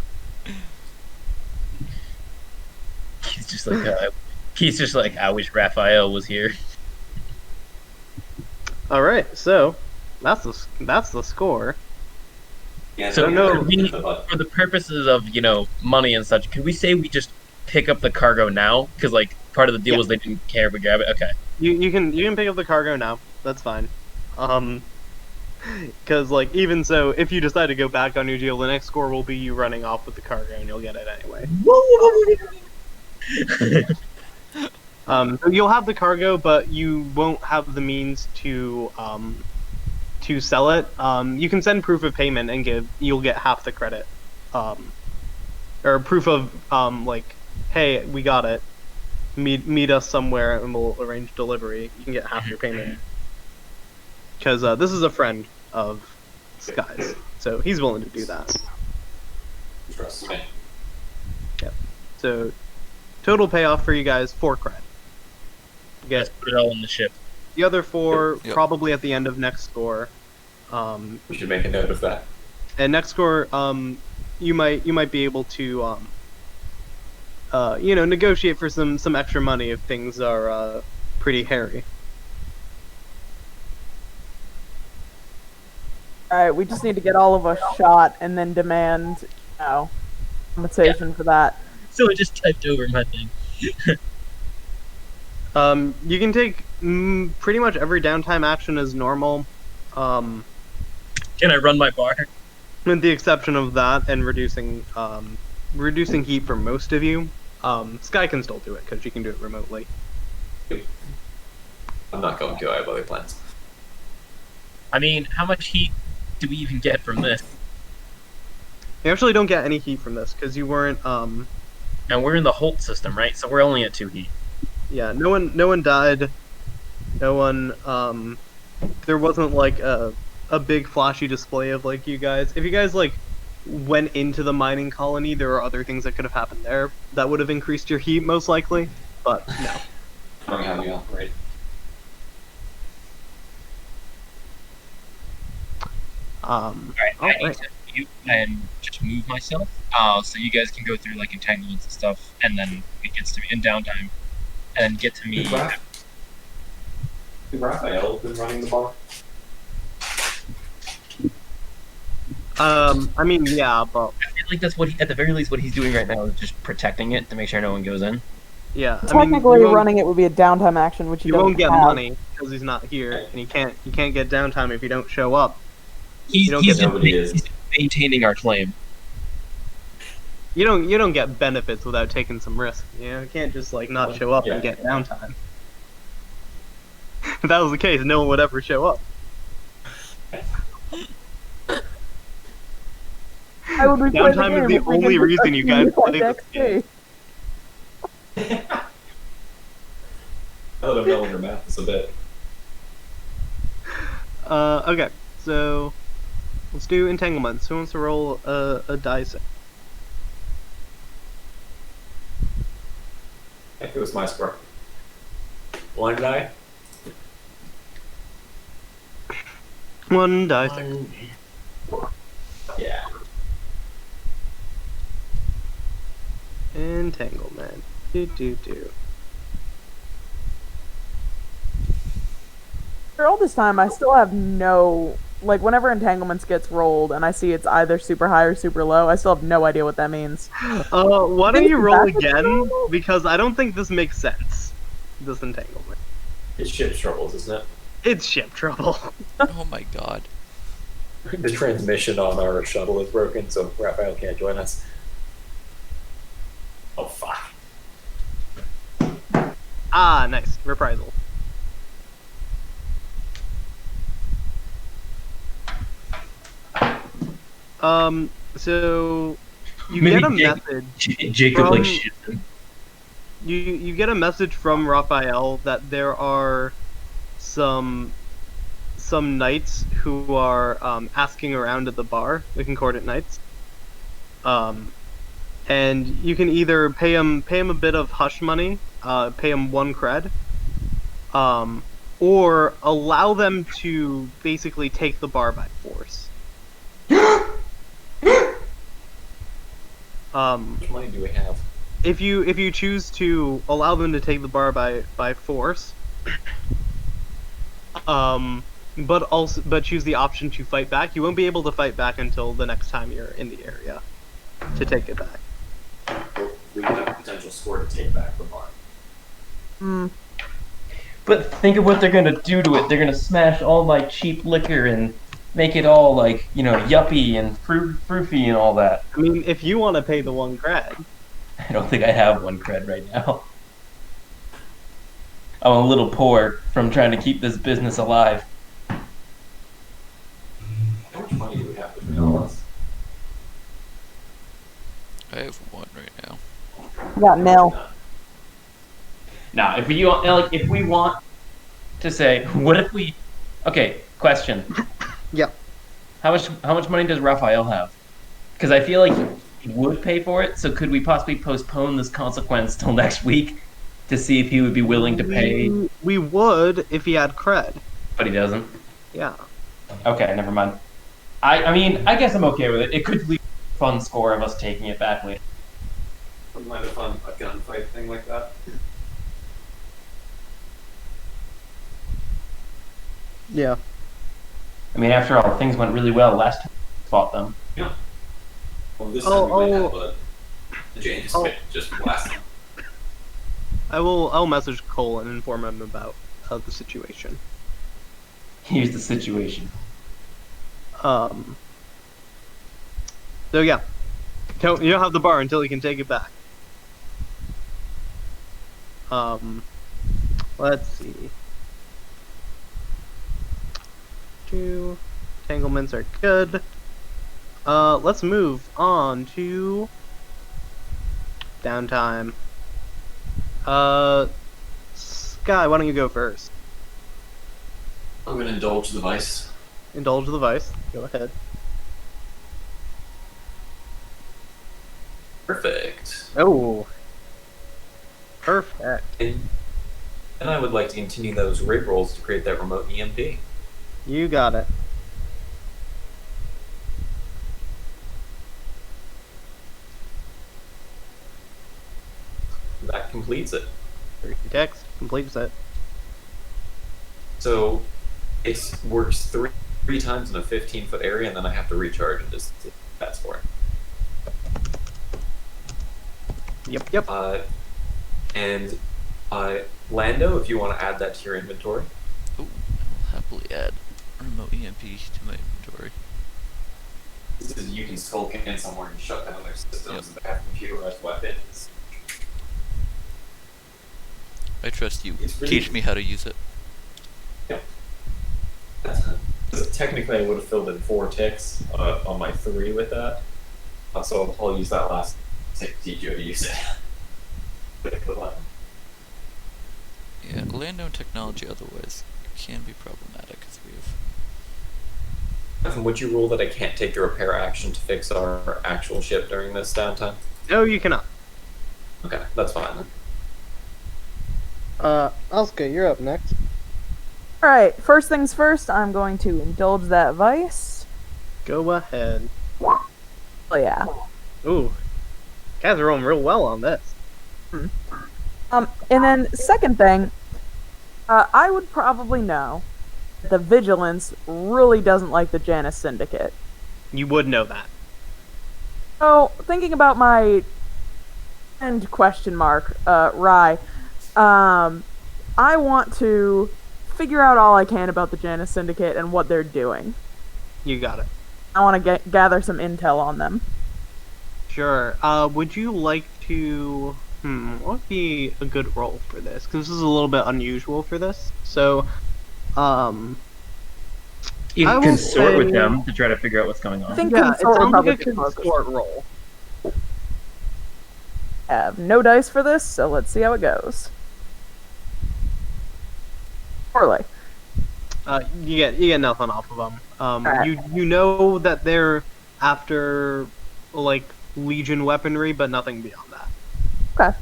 He's just like, I wish Raphael was here. All right. So that's the score. Yeah, So no, for the purposes of money and such, could we say we just pick up the cargo now? Because like part of the deal was they didn't care if we grab it. Okay. You can pick up the cargo now. That's fine. Because like even so, if you decide to go back on your deal, the next score will be you running off with the cargo, and you'll get it anyway. So you'll have the cargo, but you won't have the means to sell it. You can send proof of payment and you'll get half the credit, or proof of like, hey, we got it. Meet us somewhere and we'll arrange delivery. You can get half your payment because this is a friend of Sky's, so he's willing to do that. Trust me. So total payoff for you guys 4 cred. You Let's get put it all in the ship. the other 4 Yep. probably at the end of next score. We should make a note of that. And next score, you might be able to negotiate for some extra money if things are pretty hairy. Alright, we just need to get all of us shot and then demand, compensation for that. So I just typed over my thing. You can take pretty much every downtime action as normal, Can I run my bar? with the exception of that and reducing heat for most of you. Sky can still do it because she can do it remotely. I'm not going to. I have other plans. I mean, how much heat do we even get from this? You actually don't get any heat from this because you weren't. And we're in the Holt system, right? So we're only at 2 heat. Yeah, no one died. No one. There wasn't like a big flashy display of like you guys. If you guys like went into the mining colony, there are other things that could have happened there that would have increased your heat most likely. But no. I don't know how you operate. Alright, I need Alright. to mute and just move myself. So you guys can go through like entanglements and stuff, and then it gets to me in downtime, and get to me. Has Raphael been running the bar? I mean, yeah, but I feel like that's what at the very least what he's doing right now is just protecting it to make sure no one goes in. yeah. I mean, Technically, you won't- running it would be a downtime action, which You you won't don't get have. money because he's not here, and you can't get downtime if you don't show up. He's You don't get just nobody is. he's maintaining our claim. You don't get benefits without taking some risk. You can't just like not show up and get downtime. If that was the case, no one would ever show up. I would replay the Downtime game is the if we only could reason you guys play this game. I let him know under math is a bit. Okay, so let's do entanglements. Who wants to roll a dice? I think it was my score. One die. One dice. Yeah. Entanglement. Do. For all this time, I still have no, like, whenever entanglements gets rolled and I see it's either super high or super low, I still have no idea what that means. Why don't you Is roll that what's again? normal? Because I don't think this makes sense. This entanglement. It's ship troubles, isn't it? It's ship trouble. Oh my god. The transmission on our shuttle is broken, so Raphael can't join us. Oh, fuck. Ah, nice. Reprisal. So you Maybe get a Jake- message. Jacob like From- shit. You get a message from Raphael that there are some knights who are asking around at the bar, the Concordant Knights. And you can either pay him a bit of hush money, pay him 1 cred, or allow them to basically take the bar by force. How much money do we have? If you choose to allow them to take the bar by force, but choose the option to fight back, you won't be able to fight back until the next time you're in the area to take it back. We have a potential score to take back the bar. Hmm. But think of what they're gonna do to it. They're gonna smash all my cheap liquor and make it all like, yuppie and froofy and all that. I mean, if you want to pay the 1 cred, I don't think I have 1 cred right now. I'm a little poor from trying to keep this business alive. How much money do we have between all of us? I have 1 right now. I got nil. Now, if we want to say, what if we? Okay, question. Yeah. How much money does Raphael have? Because I feel like he would pay for it. So could we possibly postpone this consequence till next week to see if he would be willing to pay? we would if he had cred. But he doesn't. Yeah. Okay, never mind. I mean, I guess I'm okay with it. It could leave a fun score of us taking it back later. Wouldn't mind a gunfight thing like that. Yeah. I mean, after all, things went really well last time we fought them. Yeah. Well, this Oh, time we might oh. have a James Oh. just blast them. I'll message Cole and inform him about the situation. Here's the situation. So yeah, you don't have the bar until you can take it back. Let's see. 2 entanglements are good. Let's move on to downtime. Sky, why don't you go first? I'm gonna indulge the vice. Indulge the vice. Go ahead. Perfect. Oh. Perfect. And I would like to continue those rig rolls to create that remote EMP. You got it. That completes it. Text completes it. So it works three times in a 15-foot area, and then I have to recharge and just that's for it. Yep. And Lando, if you want to add that to your inventory. Oh, I'll happily add remote EMP to my inventory. This is you can skulk in somewhere and shut down their systems Yep. and have computerized weapons. I trust you. It's really- Teach me how to use it. Technically, I would have filled in 4 ticks on my 3 with that. So I'll use that last tick to teach you how to use it. Yeah, land-owned technology otherwise can be problematic as we have. Would you rule that I can't take the repair action to fix our actual ship during this downtime? No, you cannot. Okay, that's fine then. Asuka, you're up next. Alright, first things first, I'm going to indulge that vice. Go ahead. Oh yeah. Ooh. Guys are rolling real well on this. And then second thing, I would probably know that the Vigilance really doesn't like the Janus Syndicate. You would know that. So, thinking about my end question mark, Rye, I want to figure out all I can about the Janus Syndicate and what they're doing. You got it. I want to gather some intel on them. Sure. Would you like to... what would be a good role for this? Because this is a little bit unusual for this. So, You I can will consort with say- them to try to figure out what's going I on. think yeah, it consort would sounds probably like a be the closest. consort role. I have no dice for this, so let's see how it goes. Poorly. You get nothing off of them. Alright. You know that they're after like Legion weaponry, but nothing beyond that. Okay.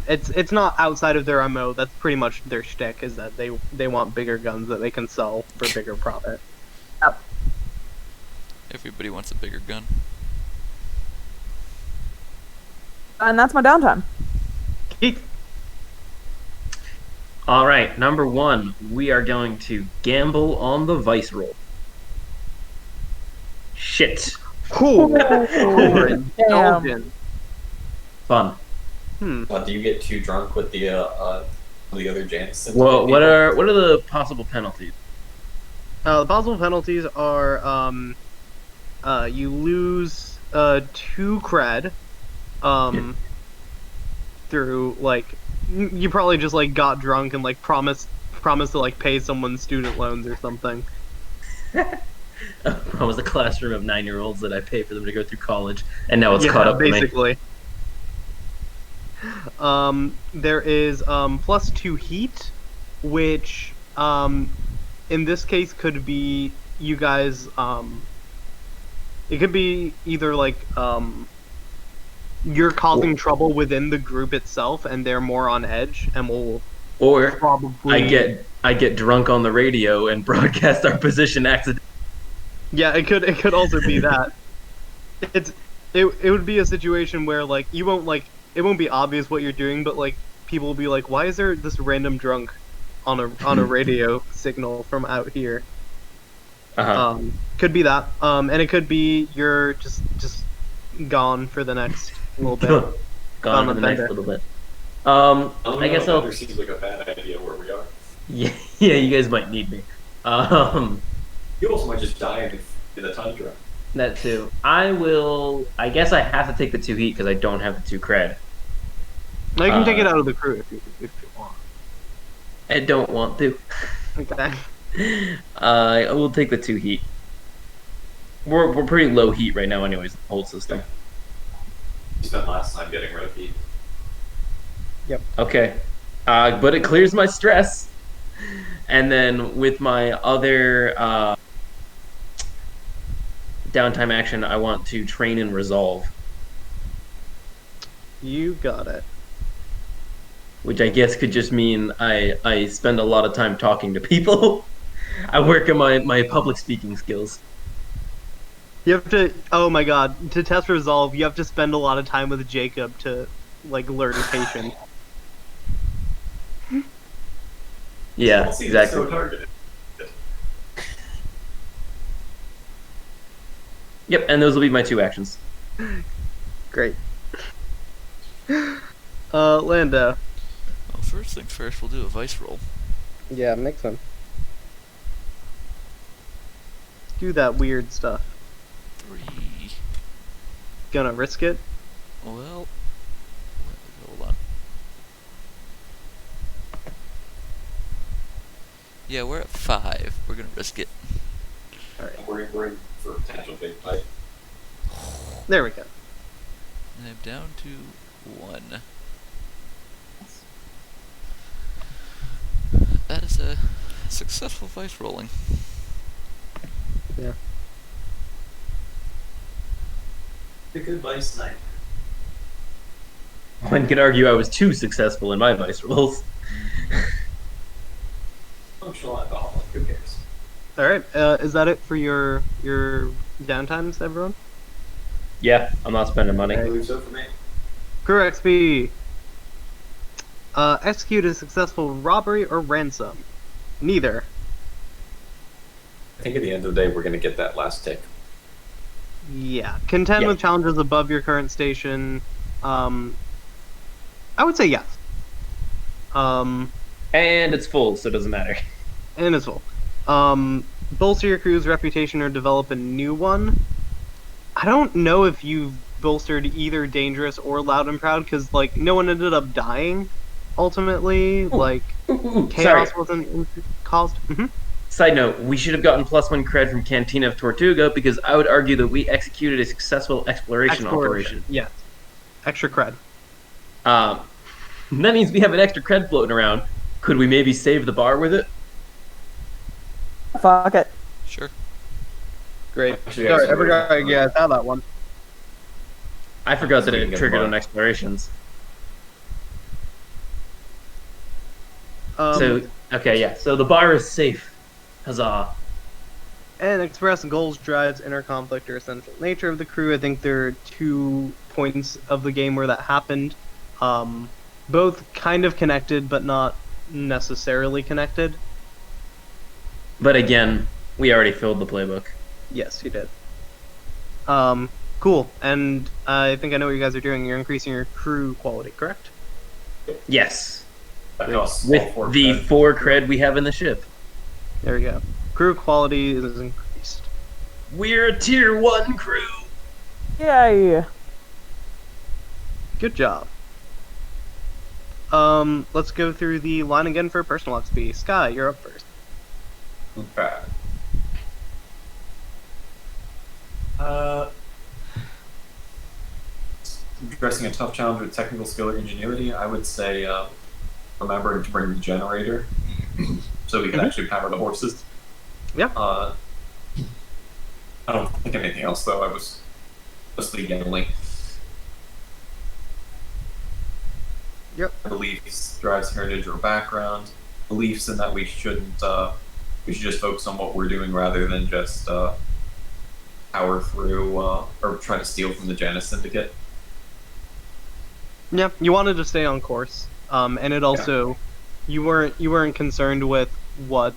It's not outside of their MO. That's pretty much their shtick. Is that they want bigger guns that they can sell for bigger profit. Everybody wants a bigger gun. And that's my downtime. Keith, All right, number 1, we are going to gamble on the vice roll. Shit. cool. Damn. Indulgent. Fun. Do you get too drunk with the other Janus? Well, what are the possible penalties? The possible penalties are you lose 2 cred through like you probably just like got drunk and like promised to like pay someone's student loans or something. I was a classroom of 9-year-olds that I pay for them to go through college, and now it's Yeah, caught up to me. basically. There is plus 2 heat, which in this case could be you guys it could be either like you're causing trouble within the group itself and they're more on edge and will Or probably I get drunk on the radio and broadcast our position accidentally. Yeah, it could also be that. It would be a situation where like you won't like it won't be obvious what you're doing, but like people will be like, why is there this random drunk on a radio signal from out here? Uh-huh. Could be that. And it could be you're just gone for the next little bit. Gone for on the a next bender. little bit. I I guess I'll. seems like a bad idea where we are. Yeah, you guys might need me. You also might just die in the tundra. That too. I guess I have to take the 2 heat because I don't have the 2 cred. Now you can take it out of the crew if you want. I don't want to. Okay. I will take the 2 heat. We're pretty low heat right now, anyways. The whole system. You spent last time getting rid of heat. Okay, but it clears my stress. And then with my other downtime action, I want to train and resolve, You got it. which I guess could just mean I spend a lot of time talking to people. I work on my public speaking skills. You have to. Oh my god! To test resolve, you have to spend a lot of time with Jacob to like learn patience. Yeah, See, it's exactly. So targeted. Yep, and those will be my 2 actions. Great. Lando. Well, first things first, we'll do a vice roll. Yeah, mix them. Do that weird stuff. gonna risk it? Well, hold on. Yeah, we're at 5. We're gonna risk it. We're in for a potential big fight. There we go. And I'm down to 1. That is a successful dice rolling. Yeah. A good vice night. One could argue I was too successful in my vice rolls. Functional alcoholic, who cares? All right. Is that it for your downtimes, everyone? Yeah, I'm not spending money. I believe so for me. Crew XP. Execute a successful robbery or ransom. Neither. I think at the end of the day, we're going to get that last tick. Yeah. Contend Yeah. with challenges above your current station. I would say yes. And it's full, so it doesn't matter. And as well. Bolster your crew's reputation or develop a new one. I don't know if you've bolstered either dangerous or loud and proud because like no one ended up dying. Ultimately, like Sorry. chaos wasn't caused. Side note, we should have gotten +1 cred from Cantina of Tortuga because I would argue that we executed a successful exploration operation. Yes. Extra cred. That means we have an extra cred floating around. Could we maybe save the bar with it? Fuck it. Sure. Great. Actually, Sorry, I actually, forgot you guys had that one. I forgot that So we can it get triggered the on bar. explorations. So, Okay, yeah. So the bar is safe. Huzzah. and express goals, drives, inner conflict, or essential nature of the crew. I think there are 2 points of the game where that happened. Both kind of connected, but not necessarily connected. But again, we already filled the playbook. Yes, you did. Cool. And I think I know what you guys are doing. You're increasing your crew quality, correct? Yes. That costs all With 4 the cred. 4 cred we have in the ship. There we go. Crew quality is increased. We're a tier 1 crew. Yay. Good job. Let's go through the line again for personal XP. Sky, you're up first. Okay. Addressing a tough challenge with technical skill or ingenuity, I would say remembering to bring the generator so we can actually power the horses. Yeah. I don't think anything else though. I was mostly yelling. Yep. Beliefs drives heritage or background. Beliefs in that we shouldn't. We should just focus on what we're doing rather than just power through or try to steal from the Janus Syndicate. Yeah, you wanted to stay on course. And it also, you weren't concerned with what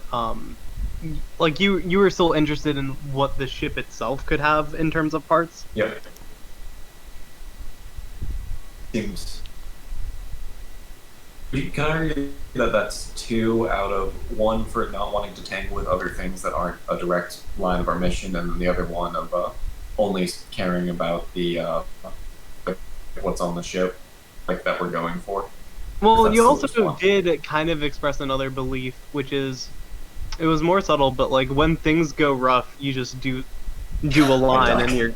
like you were still interested in what the ship itself could have in terms of parts. Yep. Seems. Can I argue that that's 2 out of 1 for not wanting to tangle with other things that aren't a direct line of our mission, and then the other 1 of only caring about the what's on the ship, like that we're going for. Well, That's you still also just one. did kind of express another belief, which is, it was more subtle, but like when things go rough, you just do a line, and you're.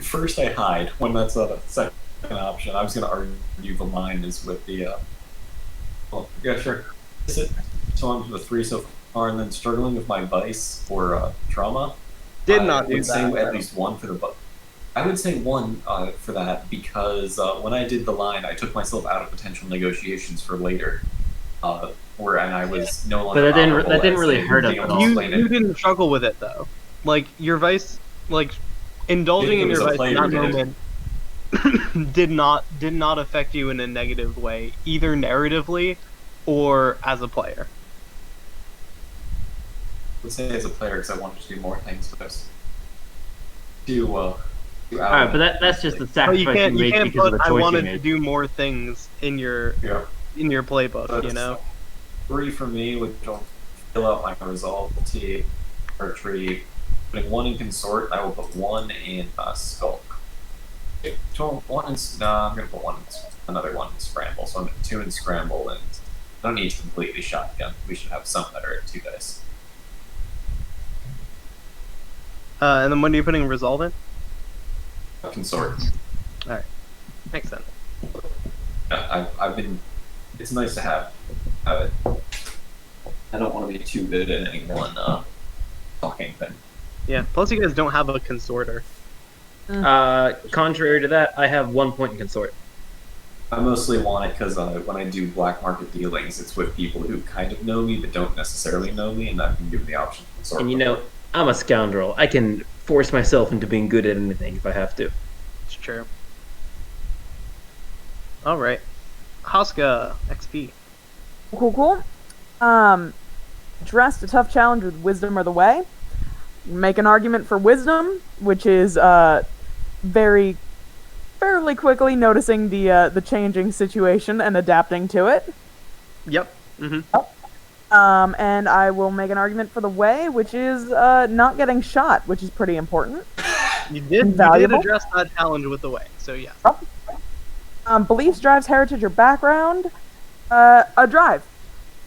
First, I hide when that's a second option. I was going to argue the line is with the. Well, yeah, sure. Is it? So I'm the 3 so far, and then struggling with my vice or trauma. Did not I do would say that. at least 1 for the. I would say 1 for that because when I did the line, I took myself out of potential negotiations for later. And I was no longer. But that didn't honorable as really a hurt us deal at to all. explain You it. didn't struggle with it though. Like your vice, like indulging It in was your a vice player in that did it. moment did not affect you in a negative way, either narratively or as a player. I would say as a player because I wanted to do more things, but I was too. Alright, but that's just the But sacrifice you can't made because put of the I choice you wanted to made. do more things in your Yeah. playbook, That's you know. 3 for me, which will fill out my resolve, T, or tree, Putting 1 in consort, I will put 1 in skulk. Okay, one in. No, I'm gonna put another 1 in scramble. So I'm at 2 in scramble, and I don't need to completely shotgun. We should have some that are at 2 dice. And then when are you putting resolve in? Consort. Makes sense. I've been. It's nice to have it. I don't want to be too good at any one talking thing. Yeah. Plus, you guys don't have a consorter. Contrary to that, I have 1 point in consort. I mostly want it because when I do black market dealings, it's with people who kind of know me but don't necessarily know me, and I can give them the option to consort. And you know, I'm a scoundrel. I can force myself into being good at anything if I have to. It's true. All right. Haska XP. Cool. Addressed a tough challenge with wisdom or the way. Make an argument for wisdom, which is fairly quickly noticing the changing situation and adapting to it. Yep. Mm-hmm. And I will make an argument for the way, which is not getting shot, which is pretty important. You did Invaluable. address that challenge with the way, so yeah. Beliefs, drives, heritage, or background. A drive.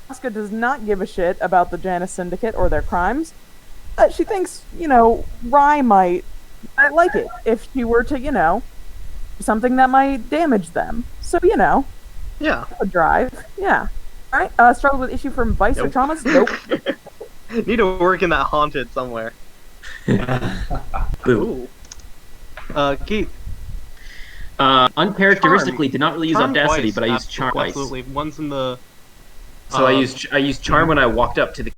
Asuka does not give a shit about the Janus Syndicate or their crimes. She thinks, Rye might like it if she were to, do something that might damage them. So, Yeah. a drive. Yeah. Alright, struggled with issue from vice or Nope. traumas? Nope. Need to work in that haunted somewhere. Boo. Ooh. Keith. Uncharacteristically, did not really use Charm audacity, twice, but I used charm twice. Absolutely. Once in the. So I used charm when I walked up to the